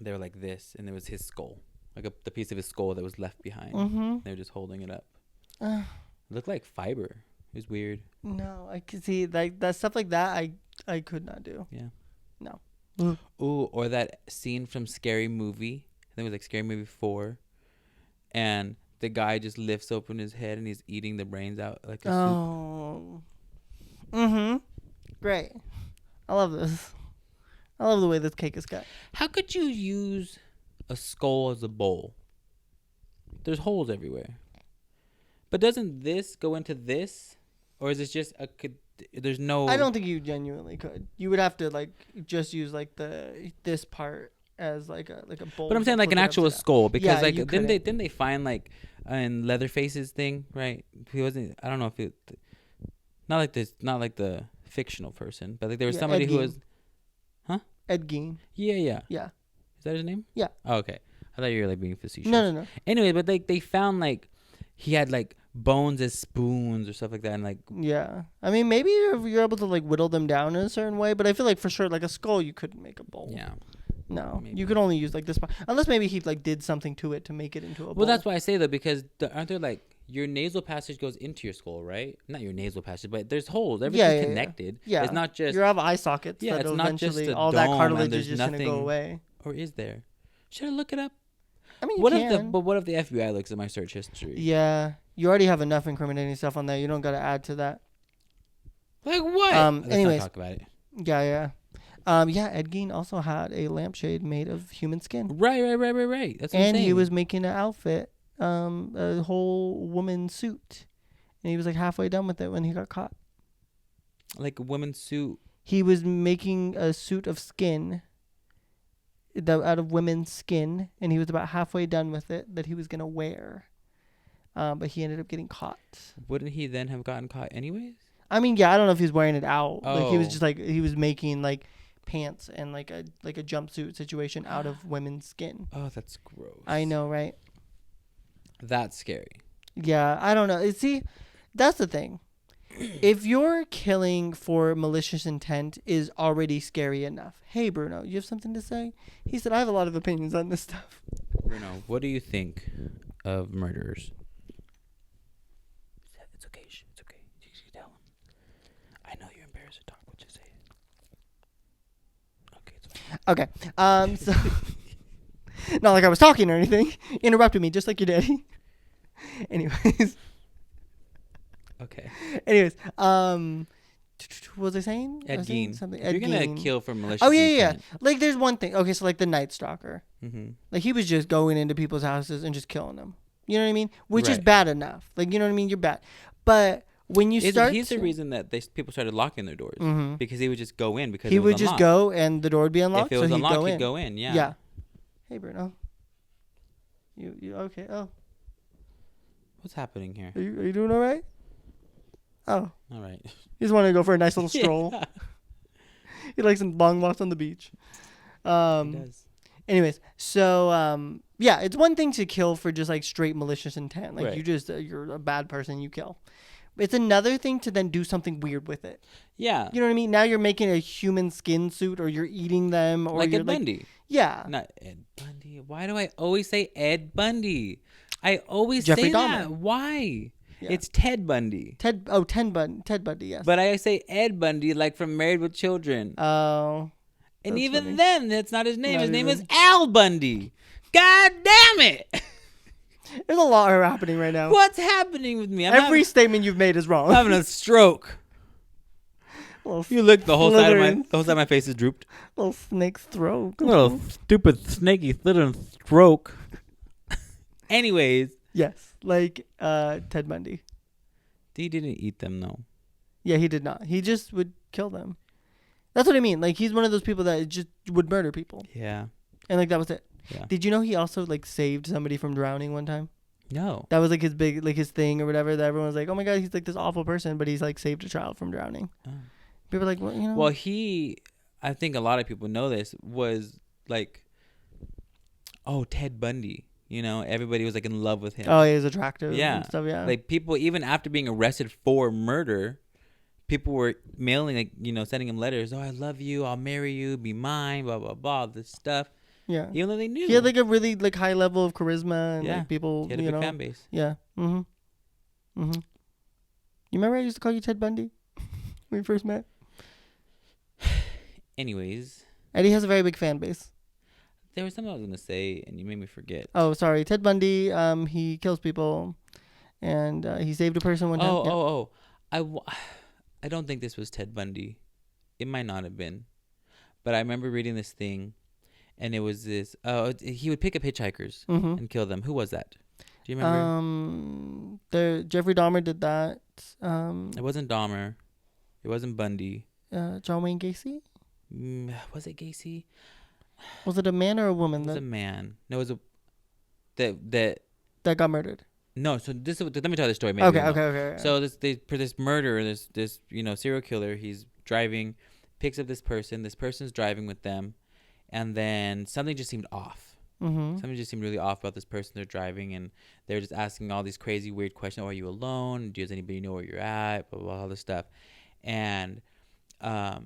they were like this, and it was his skull, like the piece of his skull that was left behind. They were just holding it up. It looked like fiber. It was weird. No, I can see like that stuff like that. I could not do. Yeah. No. Ooh, or that scene from Scary Movie. I think it was like Scary Movie 4. And the guy just lifts open his head and he's eating the brains out like a soup. Oh. Great. I love this. I love the way this cake is cut. How could you use a skull as a bowl? There's holes everywhere. But doesn't this go into this? Or is it just there's no... I don't think you genuinely could. You would have to like just use like this part as like a bowl. But I'm saying like an actual skull, because Yeah, like you didn't they find like in Leatherface's thing, right? He wasn't, I don't know if it, not like the fictional person, but like there was somebody Ed who Gein. was, Ed Gein. yeah. Yeah. Is that his name? Yeah. Oh, okay. I thought you were like being facetious. No. Anyway, but like they found like he had like bones as spoons or stuff like that, and like Yeah. I mean, maybe you're able to like whittle them down in a certain way, but I feel like for sure like a skull you couldn't make a bowl. yeah. No, Maybe. you could only use like this part, unless maybe he like did something to it to make it into a bowl. Well, that's why I say that, because aren't there like your nasal passage goes into your skull, right? Not your nasal passage, but there's holes. Everything's yeah. connected. Yeah. It's not just, you have eye sockets. Yeah, that it's not just eventually a all that dome cartilage and is there's just gonna go nothing- away. or is there? Should I look it up? I mean, you What can. if the FBI looks at my search history? Yeah, you already have enough incriminating stuff on there. You don't got to add to that. Like what? Let's anyways. not talk about it. Yeah. Ed Gein also had a lampshade made of human skin, Right. That's what I'm and he saying. was making an outfit, a whole woman suit, and he was like halfway done with it when he got caught. like a woman's suit. He was making a suit of skin, out of women's skin, and he was about halfway done with it that he was gonna wear, but he ended up getting caught. Wouldn't he then have gotten caught anyways? I mean, yeah, I don't know if he was wearing it out. Like he was Oh. just like he was making like pants and like a jumpsuit situation out of women's skin. Oh, that's gross. I know, right? That's scary. Yeah, I don't know. See, that's the thing. If your killing for malicious intent is already scary enough. Hey, Bruno, you have something to say? He said, I have a lot of opinions on this stuff. Bruno, what do you think of murderers? It's okay. It's okay. You can tell him. I know you're embarrassed to talk, but just say it. Okay, it's fine. Okay. So, not like I was talking or anything. You interrupted me just like your daddy. Anyways. Okay. What was I saying? Ed I was saying Gein. something. If Ed you're gonna Gein. kill for malicious Oh yeah. intent. Like there's one thing. Okay, so like the Night Stalker. Mm-hmm. Like he was just going into people's houses and just killing them. You know what I mean? Which is Right. bad enough. Like you know what I mean? You're bad. But when you start, He's the reason that people started locking their doors, Mhm. because he would just go in because he it was would just unlocked. go and the door would be unlocked. If it was so unlocked, he'd he'd go in. Yeah. Yeah. Hey Bruno. You okay? Oh, What's happening here? are you doing all right? Oh, All right. you just want to go for a nice little stroll. Yeah, He likes some long walks on the beach. he does. Anyways, so yeah, it's one thing to kill for just like straight malicious intent, like Right. you just you're a bad person, you kill. It's another thing to then do something weird with it. Yeah. You know what I mean? Now you're making a human skin suit, or you're eating them, or Like you're Ed Bundy. yeah, Not Ed Bundy. Why do I always say Ed Bundy? I always Jeffrey say that. Dahmer. Why? Yeah. It's Ted Bundy. Ted Bundy, yes. But I say Ed Bundy like from Married with Children. Oh, And that's even funny. then, that's not his name. Not His name even. is Al Bundy. God damn it. There's a lot happening right now. What's happening with me? Every statement you've made is wrong. I'm having a stroke. You look, the whole side of my face is drooped. Little snake's throat. Little stupid snaky slithering stroke. Anyways. Yes, like Ted Bundy. He didn't eat them, though. Yeah, he did not. He just would kill them. That's what I mean. Like, he's one of those people that just would murder people. Yeah. And, like, that was it. Yeah. Did you know he also, like, saved somebody from drowning one time? No. That was, like, his big, like, his thing or whatever. That everyone was like, oh, my God, he's, like, this awful person. But he's, like, saved a child from drowning. Oh. People were like, well, you know. Well, I think a lot of people know this, was, like, Ted Bundy. You know, everybody was, like, in love with him. Oh, he was attractive. Yeah. And stuff, yeah. Like, people, even after being arrested for murder, people were mailing, like, you know, sending him letters. Oh, I love you. I'll marry you. Be mine. Blah, blah, blah. This stuff. Yeah. Even though they knew. He had, like, a really, like, high level of charisma. And, yeah. like, people, he had a big fan base. Yeah. Mm-hmm. Mm-hmm. You remember I used to call you Ted Bundy when we first met? Anyways. Eddie has a very big fan base. There was something I was going to say, and you made me forget. Oh, sorry. Ted Bundy, he kills people, and he saved a person one time. I don't think this was Ted Bundy. It might not have been. But I remember reading this thing, and it was this. He would pick up hitchhikers and kill them. Who was that? Do you remember? Jeffrey Dahmer did that. It wasn't Dahmer. It wasn't Bundy. John Wayne Gacy? Was it Gacy? Was it a man or a woman? It was a man. No, it was that got murdered. No, so let me tell this story. Maybe Okay. So this murderer, this serial killer, he's driving, picks up this person. This person's driving with them, and then something just seemed off. Mm-hmm. Something just seemed really off about this person they're driving, and they're just asking all these crazy, weird questions. Oh, are you alone? Does anybody know where you're at? Blah, blah, blah, all this stuff. And I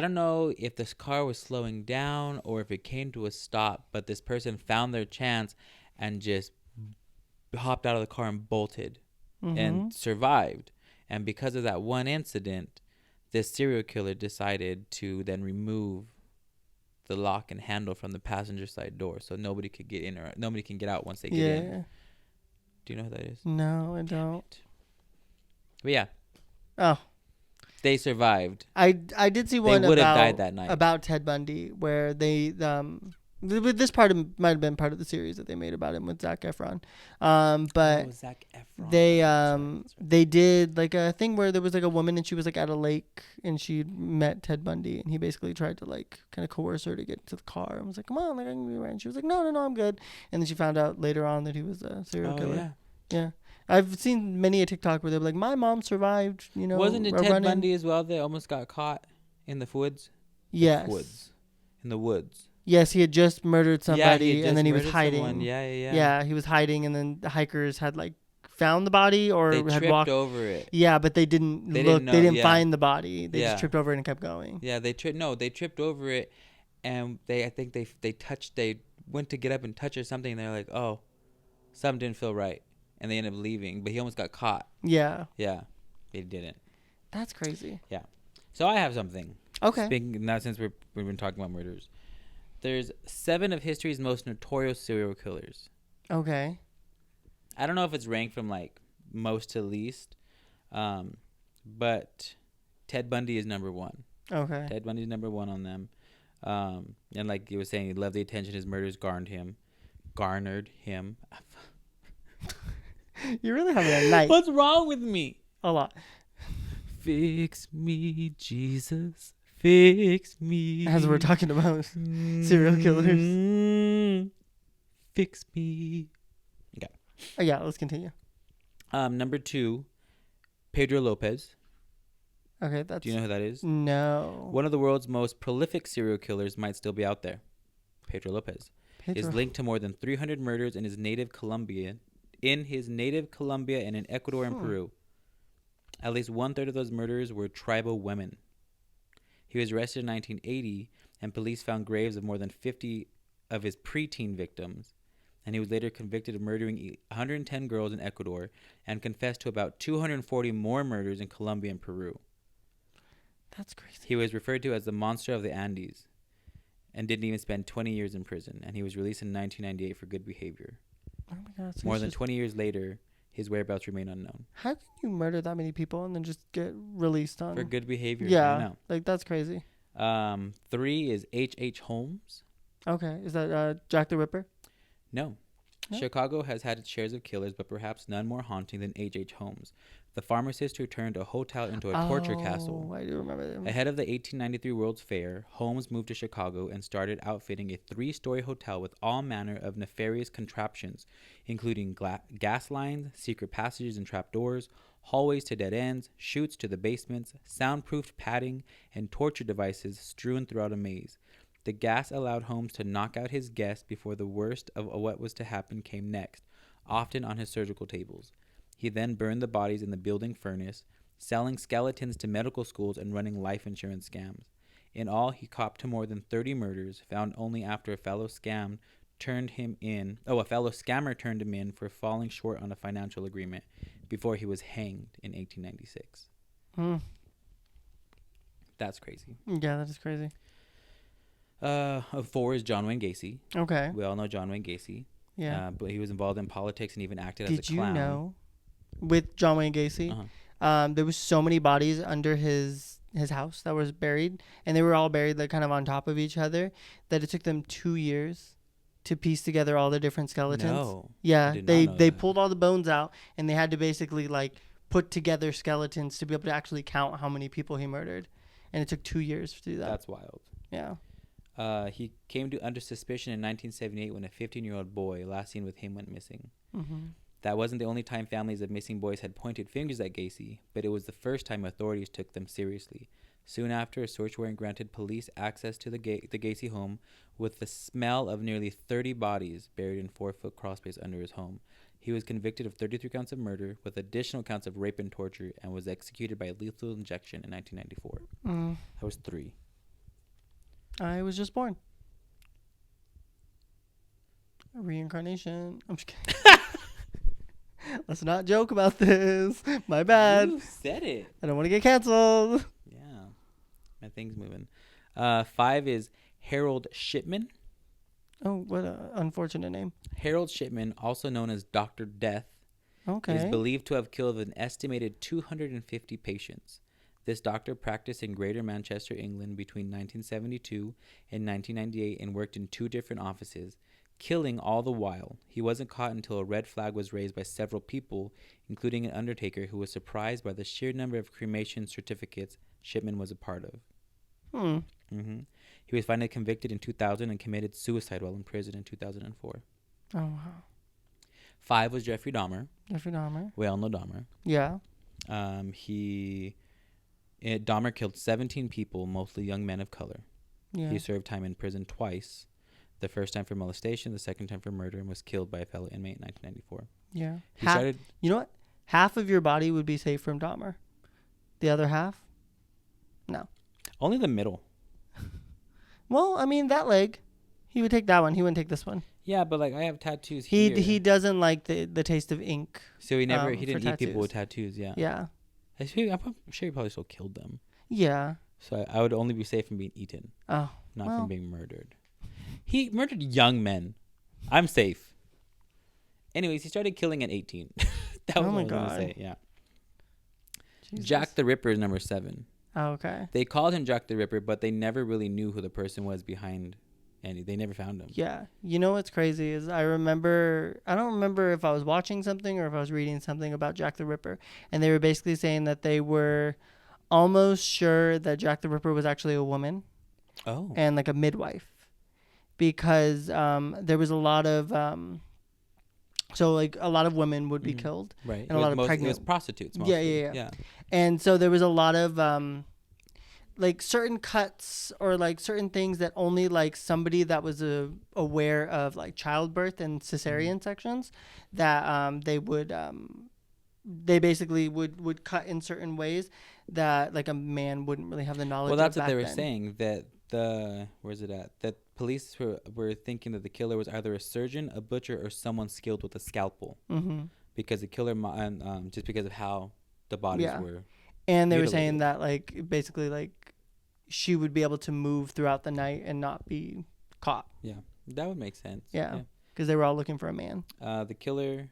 don't know if this car was slowing down or if it came to a stop, but this person found their chance and just hopped out of the car and bolted and survived. And because of that one incident, this serial killer decided to then remove the lock and handle from the passenger side door so nobody could get in or nobody can get out once they get in. Do you know who that is? No, I don't. But yeah. Oh. They survived. I did see one would have died that night. About Ted Bundy where they this part might have been part of the series that they made about him with Zac Efron. But Zac Efron. They did like a thing where there was like a woman and she was like at a lake and she met Ted Bundy and he basically tried to like kind of coerce her to get to the car and was like, come on, like I can be around. She was like, no, I'm good. And then she found out later on that he was a serial killer. Yeah. I've seen many a TikTok where they're like, my mom survived, you know. Wasn't it Ted Bundy as well that almost got caught in the woods? Yes. In the woods. Yes, he had just murdered somebody and then he was hiding. Someone. Yeah. Yeah, he was hiding and then the hikers had like found the body or they had tripped walked over it. Yeah, but they didn't look. They didn't find the body. They just tripped over it and kept going. Yeah, they tripped over it and I think they went to get up and touch or something and they're like, "Oh, something didn't feel right." And they ended up leaving, but he almost got caught. Yeah. Yeah. They didn't. That's crazy. Yeah. So I have something. Okay. Speaking now, since we've been talking about murders, there's 7 of history's most notorious serial killers. Okay. I don't know if it's ranked from like most to least, but Ted Bundy is number 1. Okay. Ted Bundy's number 1 on them, and like you were saying, he loved the attention his murders garnered him. You're really having a night. What's wrong with me? A lot. Fix me, Jesus. Fix me. As we're talking about serial killers. Fix me. Okay. Yeah, let's continue. Number 2, Pedro Lopez. Okay, Do you know who that is? No. One of the world's most prolific serial killers might still be out there. Pedro Lopez is linked to more than 300 murders in his native Colombia and in Ecuador and Peru. At least 1/3 of those murders were tribal women. He was arrested in 1980, and police found graves of more than 50 of his preteen victims. And he was later convicted of murdering 110 girls in Ecuador and confessed to about 240 more murders in Colombia and Peru. That's crazy. He was referred to as the Monster of the Andes and didn't even spend 20 years in prison. And he was released in 1998 for good behavior. Oh my God. So More he's than just- 20 years later, his whereabouts remain unknown. How can you murder that many people and then just get released on? For good behavior. I Yeah. know. Like, that's crazy. 3 is H.H. Holmes. Okay. Is that Jack the Ripper? No. No? Chicago has had its shares of killers, but perhaps none more haunting than H.H. Holmes, the pharmacist who turned a hotel into a torture castle. Oh, I do remember them. Ahead of the 1893 World's Fair, Holmes moved to Chicago and started outfitting a 3-story hotel with all manner of nefarious contraptions, including gas lines, secret passages and trapdoors, hallways to dead ends, chutes to the basements, soundproofed padding, and torture devices strewn throughout a maze. The gas allowed Holmes to knock out his guests before the worst of what was to happen came next, often on his surgical tables. He then burned the bodies in the building furnace, selling skeletons to medical schools and running life insurance scams. In all, he copped to more than 30 murders, found only after a fellow scammer turned him in for falling short on a financial agreement before he was hanged in 1896. Mm. That's crazy. Yeah, that is crazy. 4 is John Wayne Gacy. Okay. We all know John Wayne Gacy. Yeah. But he was involved in politics and even acted as a Did you clown. know, with John Wayne Gacy, there was so many bodies under his house that was buried, and they were all buried like kind of on top of each other, that it took them 2 years to piece together all the different skeletons. No. Yeah, did not they know they that. pulled all the bones out, and they had to basically like put together skeletons to be able to actually count how many people he murdered, and it took 2 years to do that. That's wild. Yeah. He came to under suspicion in 1978 when a 15-year-old boy last seen with him went missing. Mm-hmm. That wasn't the only time families of missing boys had pointed fingers at Gacy, but it was the first time authorities took them seriously. Soon after, a search warrant granted police access to the Gacy home with the smell of nearly 30 bodies buried in 4-foot crawl space under his home. He was convicted of 33 counts of murder with additional counts of rape and torture and was executed by lethal injection in 1994. That was 3. I was just born. Reincarnation. I'm just kidding. Let's not joke about this. My bad. You said it. I don't want to get canceled. Yeah. My thing's moving. 5 is Harold Shipman. Oh, what an unfortunate name. Harold Shipman, also known as Dr. Death, Okay. is believed to have killed an estimated 250 patients. This doctor practiced in Greater Manchester, England between 1972 and 1998 and worked in 2 different offices, killing all the while. He wasn't caught until a red flag was raised by several people, including an undertaker who was surprised by the sheer number of cremation certificates Shipman was a part of. He was finally convicted in 2000 and committed suicide while in prison in 2004. Oh, wow. 5 was Jeffrey Dahmer. Jeffrey Dahmer. We all know Dahmer. Yeah. Dahmer killed 17 people, mostly young men of color. Yeah. He served time in prison twice. The first time for molestation, the second time for murder, and was killed by a fellow inmate in 1994. Yeah. He started. You know what? Half of your body would be safe from Dahmer. The other half? No. Only the middle. Well, I mean, that leg. He would take that one. He wouldn't take this one. Yeah, but like I have tattoos He here. he doesn't like the taste of ink. So he never. He for didn't eat people tattoos. with tattoos. Yeah. Yeah. I'm sure he probably still killed them. Yeah. So I would only be safe from being eaten, Oh. not Well. from being murdered. He murdered young men. I'm safe. Anyways, he started killing at 18. That was Oh what my I was gonna God. say. Yeah. Jesus. Jack the Ripper is number 7. Oh, okay. They called him Jack the Ripper, but they never really knew who the person was behind, and they never found him. Yeah. You know what's crazy is I don't remember if I was watching something or if I was reading something about Jack the Ripper, and they were basically saying that they were almost sure that Jack the Ripper was actually a woman Oh. and like a midwife, because there was a lot of so like a lot of women would be killed, Right. and a lot of It was pregnant. prostitutes. Yeah, Mostly. yeah. And so there was a lot of like certain cuts or like certain things that only like somebody that was aware of like childbirth and cesarean sections, that they basically would cut in certain ways that like a man wouldn't really have the knowledge Well, that's of what they back were then. saying. That where's it at? That police were thinking that the killer was either a surgeon, a butcher, or someone skilled with a scalpel. Mm-hmm. Because the killer, just because of how the bodies Yeah. were. And they were mutilated. saying that like basically like she would be able to move throughout the night and not be caught. Yeah, that would make sense. Yeah. because they were all looking for a man. The killer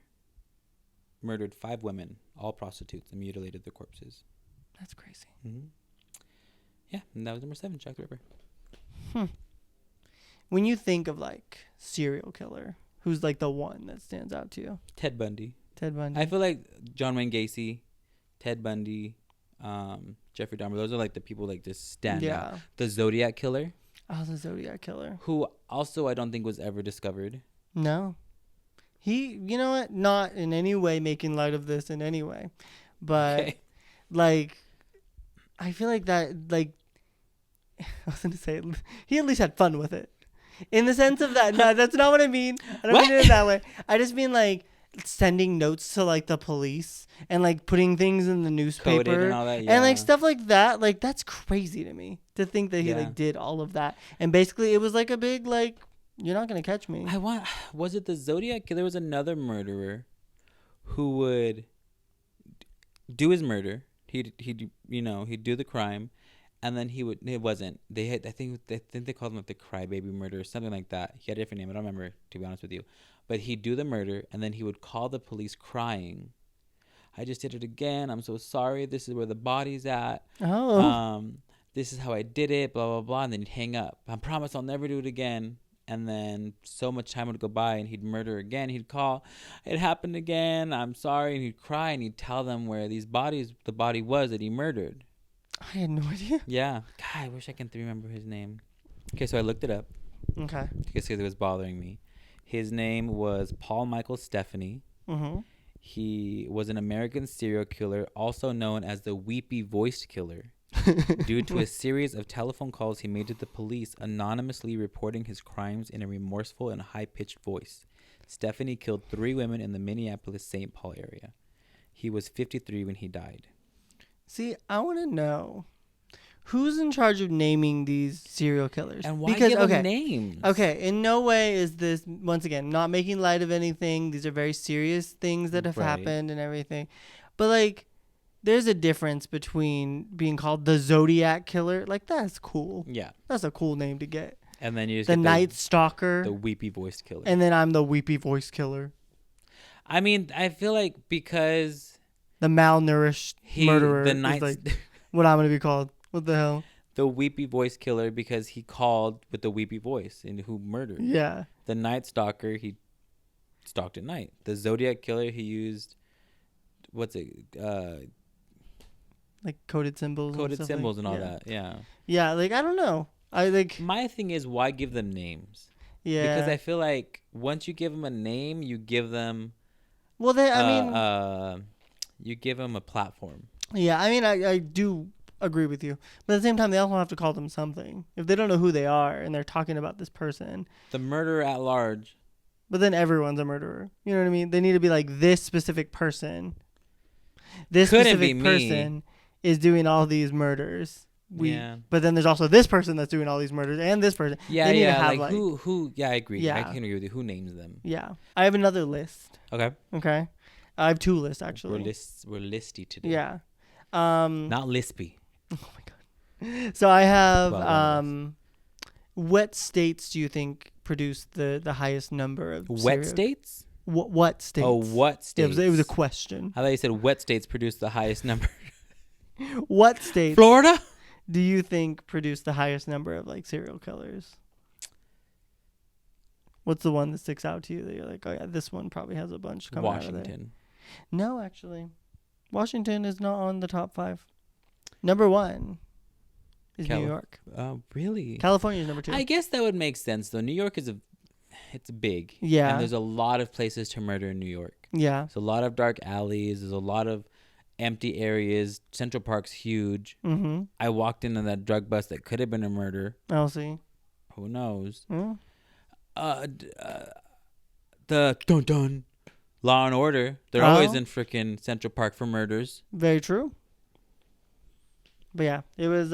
murdered 5 women, all prostitutes, and mutilated their corpses. That's crazy. Mm-hmm. Yeah, and that was number 7, Jack the Ripper. When you think of like serial killer, who's like the one that stands out to you? Ted Bundy. Ted Bundy. I feel like John Wayne Gacy, Ted Bundy, Jeffrey Dahmer. Those are like the people like just stand out. The Zodiac Killer. Oh, the Zodiac Killer. Who also I don't think was ever discovered. No. He, you know what? Not in any way making light of this in any way. But, like, I feel like that, like, I was going to say, he at least had fun with it. In the sense of that, no, that's not what I mean. I don't mean it that way. I just mean, like, sending notes to, like, the police and, like, putting things in the newspaper. Coded and all that, yeah. And, like, stuff like that. Like, that's crazy to me to think that he, like, did all of that. And basically, it was, like, a big, like, you're not going to catch me. Was it the Zodiac? There was another murderer who would do his murder. He'd do the crime. And then it wasn't. I think they called him like the crybaby murder or something like that. He had a different name. I don't remember, to be honest with you. But he'd do the murder, and then he would call the police crying. I just did it again. I'm so sorry. This is where the body's at. Oh. This is how I did it, blah, blah, blah. And then he'd hang up. I promise I'll never do it again. And then so much time would go by, and he'd murder again. He'd call, it happened again. I'm sorry. And he'd cry, and he'd tell them where the body was that he murdered. I had no idea. Yeah. God, I wish I can remember his name. Okay, so I looked it up. Okay. Because it was bothering me. His name was Paul Michael Stephanie. Mm-hmm. He was an American serial killer, also known as the weepy-voiced killer, due to a series of telephone calls he made to the police anonymously reporting his crimes in a remorseful and high-pitched voice. Stephanie killed 3 women in the Minneapolis-St. Paul area. He was 53 when he died. See, I want to know who's in charge of naming these serial killers. And why give them names? Okay, in no way is this, once again, not making light of anything. These are very serious things that have happened and everything. But, like, there's a difference between being called the Zodiac Killer. Like, that's cool. Yeah. That's a cool name to get. And then you just the Night Stalker. The weepy-voiced killer. And then I'm the weepy-voiced killer. I mean, I feel like because... The malnourished murderer the night, is like what I'm going to be called. What the hell? The weepy voice killer because he called with the weepy voice and who murdered. Yeah. The Night Stalker, he stalked at night. The Zodiac Killer, he used, like coded symbols. And all that, yeah. Yeah, like, I don't know. My thing is, why give them names? Yeah. Because I feel like once you give them a name, you give them... Well, you give them a platform. Yeah, I mean, I do agree with you. But at the same time, they also have to call them something. If they don't know who they are and they're talking about this person. The murderer at large. But then everyone's a murderer. You know what I mean? They need to be like, this specific person. This specific person is doing all these murders. But then there's also this person that's doing all these murders and this person. Yeah, they need yeah. to have who? Yeah, I agree. Yeah. I can agree with you. Who names them? Yeah. I have another list. Okay. I have 2 lists, actually. We're listy today. Yeah. Not lispy. Oh, my God. So I have, what states do you think produce the highest number of wet states? What states? Oh, what states? It was a question. I thought you said wet states produce the highest number. What states? Florida? Do you think produce the highest number of, like, serial killers? What's the one that sticks out to you that you're like, oh, yeah, this one probably has a bunch coming out of there? Washington. No, actually. Washington is not on the top 5. Number 1 is New York. Oh, really? California is number 2. I guess that would make sense, though. New York it's big. Yeah. And there's a lot of places to murder in New York. Yeah. There's a lot of dark alleys. There's a lot of empty areas. Central Park's huge. Mm-hmm. I walked into that drug bust that could have been a murder. I'll see. Who knows? Mm. The dun-dun. Law and Order. They're always in freaking Central Park for murders. Very true. But yeah, it was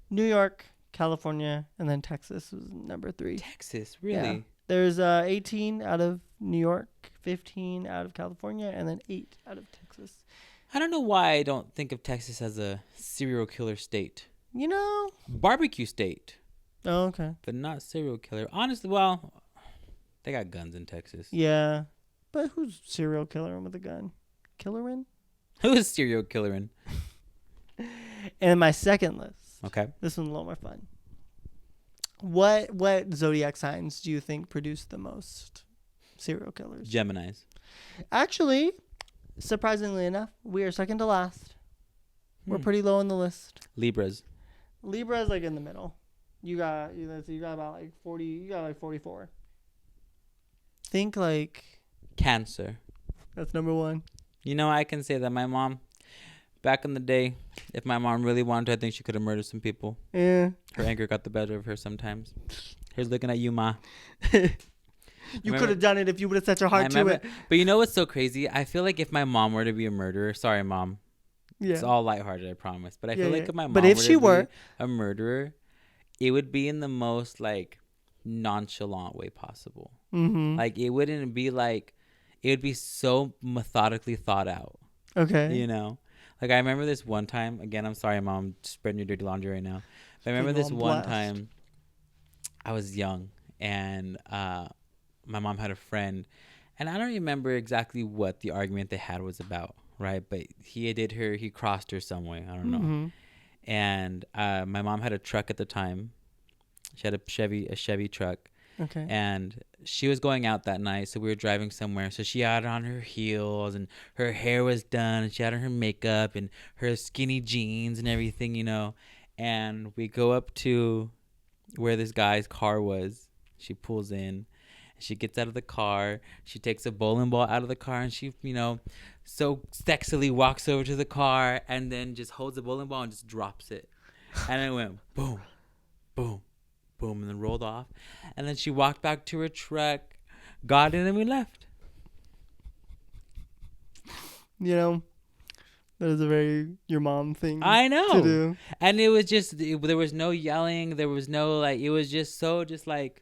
New York, California, and then Texas was number 3. Texas, really? Yeah. There's 18 out of New York, 15 out of California, and then 8 out of Texas. I don't know why I don't think of Texas as a serial killer state. You know? Barbecue state. Oh, okay. But not serial killer. Honestly, well... They got guns in Texas. Yeah. But who's serial killer with a gun? Killerin? Who is serial killerin? And my second list. Okay. This one's a little more fun. What zodiac signs do you think produce the most serial killers? Geminis. Actually, surprisingly enough, we are second to last. We're Hmm. pretty low on the list. Libras. Libra is like in the middle. You got about like 40. You got like 44. Think like Cancer. that's number one. You know, I can say that my mom, back in the day, if my mom really wanted to, I think she could have murdered some people. Yeah. Her anger got the better of her sometimes. Here's looking at you, Ma. You could have done it if you would have set your heart to it. But you know what's so crazy? I feel like if my mom were to be a murderer, sorry, Mom. Yeah. It's all lighthearted, I promise. But I feel like if my mom But if were she to were be a murderer, it would be in the most like nonchalant way possible. Mm-hmm. Like it wouldn't be like, it would be so methodically thought out. Okay. You know, like I remember this one time. Again, I'm sorry, Mom, spreading your dirty laundry right now. But I remember this one time. I was young, and my mom had a friend, and I don't remember exactly what the argument they had was about, right? But he crossed her some way. I don't know. Mm-hmm. And my mom had a truck at the time. She had a Chevy truck. Okay. And she was going out that night, so we were driving somewhere. So she had on her heels, and her hair was done, and she had on her makeup and her skinny jeans and everything, you know. And we go up to where this guy's car was. She pulls in. She gets out of the car. She takes a bowling ball out of the car, and she, you know, so sexily walks over to the car and then just holds the bowling ball and just drops it. And it went boom, boom, boom, and then rolled off. And then she walked back to her truck, got in, and we left. You know, that is a very your mom thing. I know. To do. And it was just, there was no yelling. There was no, like, it was just so, just like,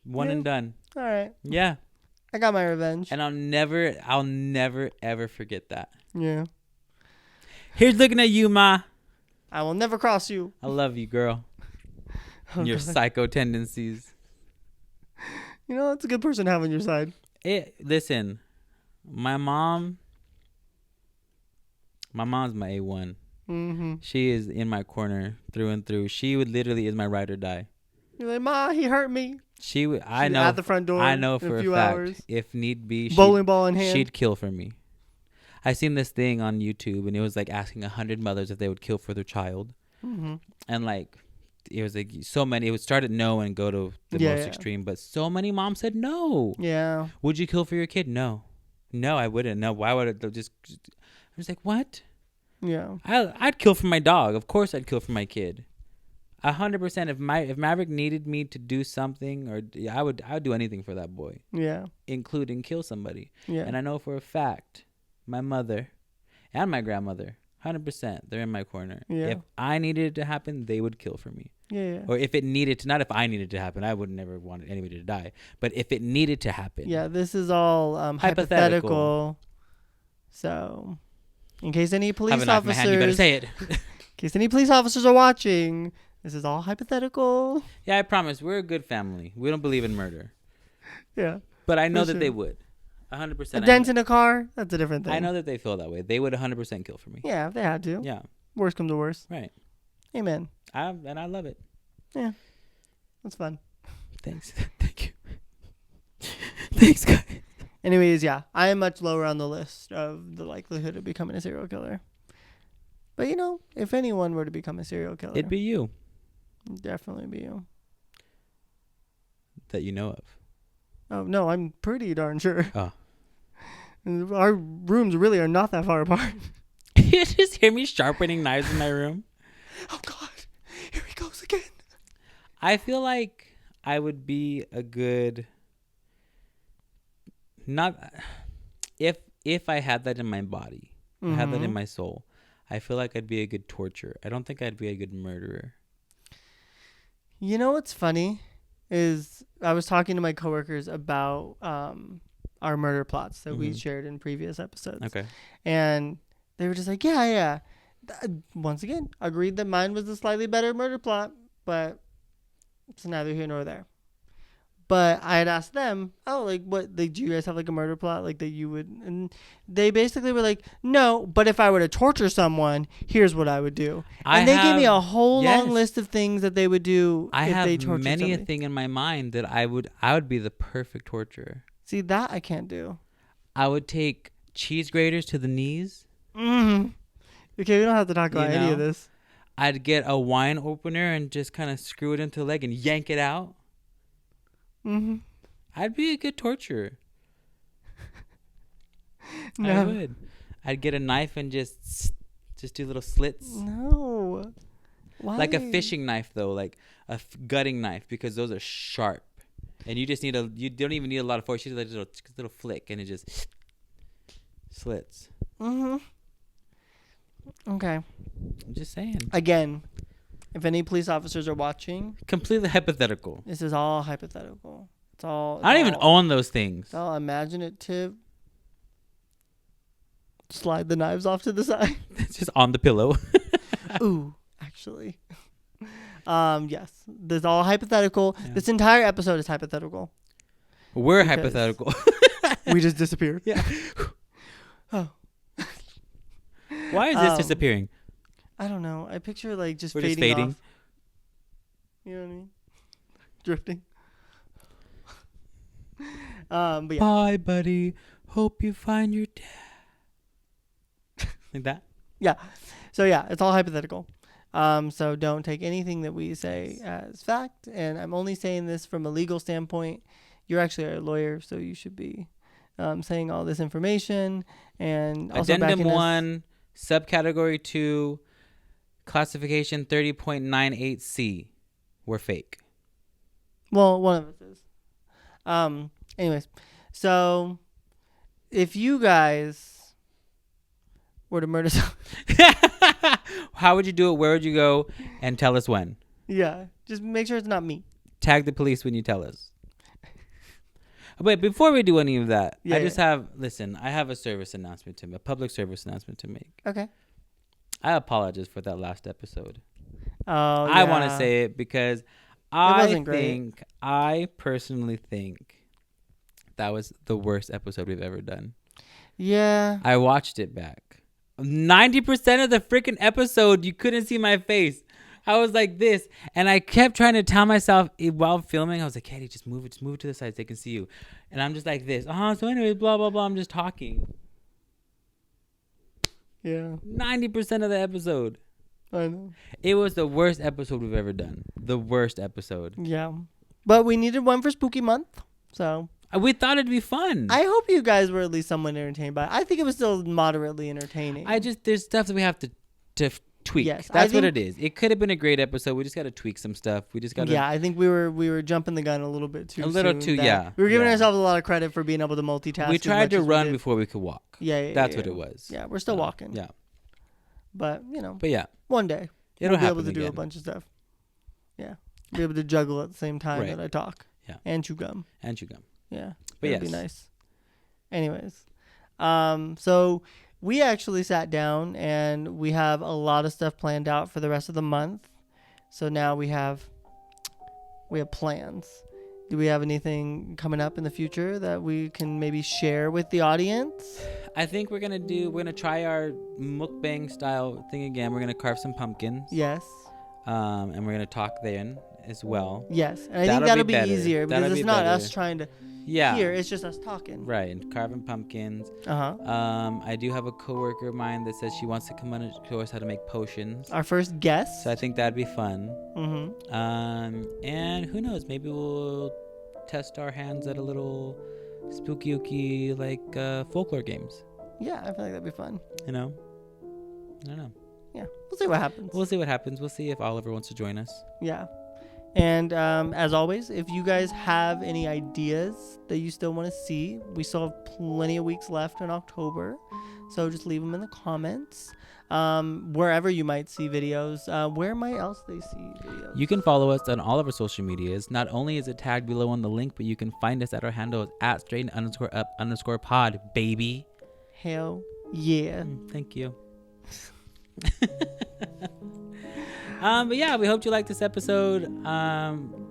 one and done. All right. Yeah. I got my revenge. And I'll never, ever forget that. Yeah. Here's looking at you, Ma. I will never cross you. I love you, girl. Oh, Your God. psycho tendencies. You know, it's a good person to have on your side. Listen, my mom's my A1. Mm-hmm. She is in my corner through and through. She would literally is my ride or die. You're like, Ma, he hurt me. I know at the front door. I know in for a few fact, hours. if need be, Bowling ball in hand. she'd kill for me. I seen this thing on YouTube, and it was like asking 100 mothers if they would kill for their child, Mm-hmm. and like it was like so many. It would start at no and go to the most extreme, but so many moms said no. Yeah. Would you kill for your kid? No, I wouldn't. No, why would I just? I was like, what? Yeah. I'd kill for my dog. Of course, I'd kill for my kid. 100%. If Maverick needed me to do something, or I would do anything for that boy, Yeah. including kill somebody. Yeah. And I know for a fact, my mother and my grandmother, 100%, they're in my corner. Yeah. If I needed it to happen, they would kill for me. Yeah. Or if it needed to, not if I needed to happen, I would never want anybody to die. But if it needed to happen, Yeah. This is all hypothetical. So, in case any police have a knife in my hand, you better officers, say it. in case any police officers are watching, this is all hypothetical. Yeah, I promise, we're a good family. We don't believe in murder. Yeah. But I know For that they sure. would. 100%. A dent in a car, that's a different thing. I know that they feel that way. They would 100% kill for me. Yeah, if they had to. Yeah, Worst come to worst. right. Amen. And I love it. That's fun. Thanks. Thank you. Thanks, guys. Anyways, yeah, I am much lower on the list of the likelihood of becoming a serial killer. But you know, if anyone were to become a serial killer, It'd be you it'd definitely be you. that you know of. Oh no, I'm pretty darn sure. Oh. And our rooms really are not that far apart. You just hear me sharpening knives in my room. Oh God, here he goes again. I feel like I would be a good, not if I had that in my body, I had that in my soul. I feel like I'd be a good torturer. I don't think I'd be a good murderer. You know what's funny is I was talking to my coworkers about our murder plots that we shared in previous episodes. Okay. And they were just like, yeah. Once again, agreed that mine was the slightly better murder plot, but it's neither here nor there. But I had asked them, oh, like, what, like, do you guys have, like, a murder plot, like, that you would, and they basically were like, no, but if I were to torture someone, here's what I would do. And they gave me a whole long list of things that they would do I if have they tortured many somebody. a thing in my mind that I would be the perfect torturer. See, that I can't do. I would take cheese graters to the knees. Okay, we don't have to talk about any of this. I'd get a wine opener and just kind of screw it into the leg and yank it out. I'd be a good torturer. No. I would. I'd get a knife and just do little slits. No. Why? Like a fishing knife, though, like a gutting knife, because those are sharp. And you just need you don't even need a lot of force. You just like a little flick and it just slits. Okay. I'm just saying. Again, if any police officers are watching, Completely hypothetical. this is all hypothetical. It's all. I don't even own those things. It's all imaginative. Slide the knives off to the side. It's just on the pillow. Ooh, actually. Yes. This is all hypothetical. Yeah. This entire episode is hypothetical. We're Because- hypothetical. We just disappeared. Yeah. Oh. Why is this disappearing? I don't know. I picture like just We're fading, just fading. off. You know what I mean? Drifting. But yeah. Bye, buddy. Hope you find your dad. Like that? Yeah. So yeah, it's all hypothetical. So don't take anything that we say as fact. And I'm only saying this from a legal standpoint. You're actually a lawyer, so you should be saying all this information and also Addendum backing us. 1, subcategory 2, classification 30.98C were fake. Well, one of us is. Anyways, so if you guys were to murder someone, How would you do it? Where would you go? And tell us when. yeah, just make sure it's not me. Tag the police when you tell us. But before we do any of that, Yeah, I have a service announcement to make, a public service announcement to make. Okay. I apologize for that last episode. Oh, I want to yeah. say it because I personally think that was the worst episode we've ever done. Yeah. I watched it back. 90% of the freaking episode, you couldn't see my face. I was like this, and I kept trying to tell myself while filming, I was like, Katie, just move it to the side so they can see you. And I'm just like this. So anyways, blah, blah, blah. I'm just talking. Yeah. 90% of the episode. I know. It was the worst episode we've ever done. The worst episode. Yeah. But we needed one for Spooky Month. So We thought it'd be fun. I hope you guys were at least somewhat entertained by it. I think it was still moderately entertaining. There's stuff that we have to tweak. Yes, That's what it is. It could have been a great episode. We just got to tweak some stuff. We just got to. Yeah, I think we were jumping the gun a little bit too. A little soon too, that yeah. We were giving Yeah. ourselves a lot of credit for being able to multitask. We as tried much to as we run did. before we could walk. Yeah, That's yeah. what it was. Yeah, we're still walking. Yeah. But yeah, one day it'll we'll be happen able to do a again. bunch of stuff. Yeah, be able to juggle at the same time Right. that I talk. Yeah. And chew gum. And chew gum. Yeah, But that'd be yes. nice. Anyways, so we actually sat down and we have a lot of stuff planned out for the rest of the month. So now we have plans. Do we have anything coming up in the future that we can maybe share with the audience? I think we're gonna try our mukbang style thing again. We're gonna carve some pumpkins. Yes. And we're gonna talk then as well. Yes. And I think That'll that'll be be better. easier because That'll it's be not better. us trying to Yeah. hear, it's just us talking. Right, and carving pumpkins. Uh-huh. I do have a coworker of mine that says she wants to come on and show us how to make potions. Our first guest. So I think that'd be fun. Mm-hmm. And who knows? Maybe we'll test our hands at a little spooky folklore games. Yeah, I feel like that'd be fun. You know? I don't know. Yeah, we'll see what happens. We'll see what happens. We'll see if Oliver wants to join us. Yeah. And as always, if you guys have any ideas that you still want to see, we still have plenty of weeks left in October. So just leave them in the comments. Wherever you might see videos. Where might else they see videos? You can follow us on all of our social medias. Not only is it tagged below on the link, but you can find us at our handle at straighten_up_pod, baby. Hell yeah. Thank you. But yeah, we hope you liked this episode.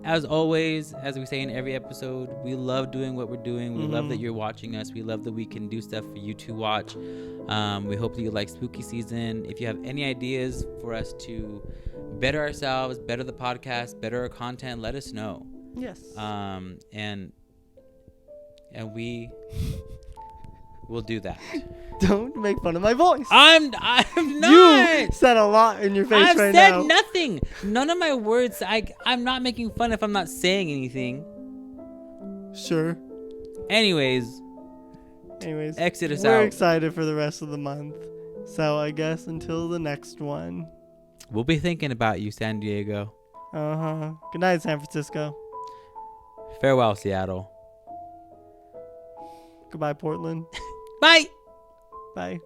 as always, as we say in every episode, we love doing what we're doing. We love that you're watching us. We love that we can do stuff for you to watch. We hope that you like spooky season. If you have any ideas for us to better ourselves, better the podcast, better our content, let us know. Yes. And we will do that. Don't make fun of my voice. I'm not. You said a lot in your face right now. I've said nothing. None of my words. I'm not making fun if I'm not saying anything. Sure. Anyways, exit us out. We're excited for the rest of the month. So I guess until the next one. We'll be thinking about you, San Diego. Good night, San Francisco. Farewell, Seattle. Goodbye, Portland. Bye. Bye.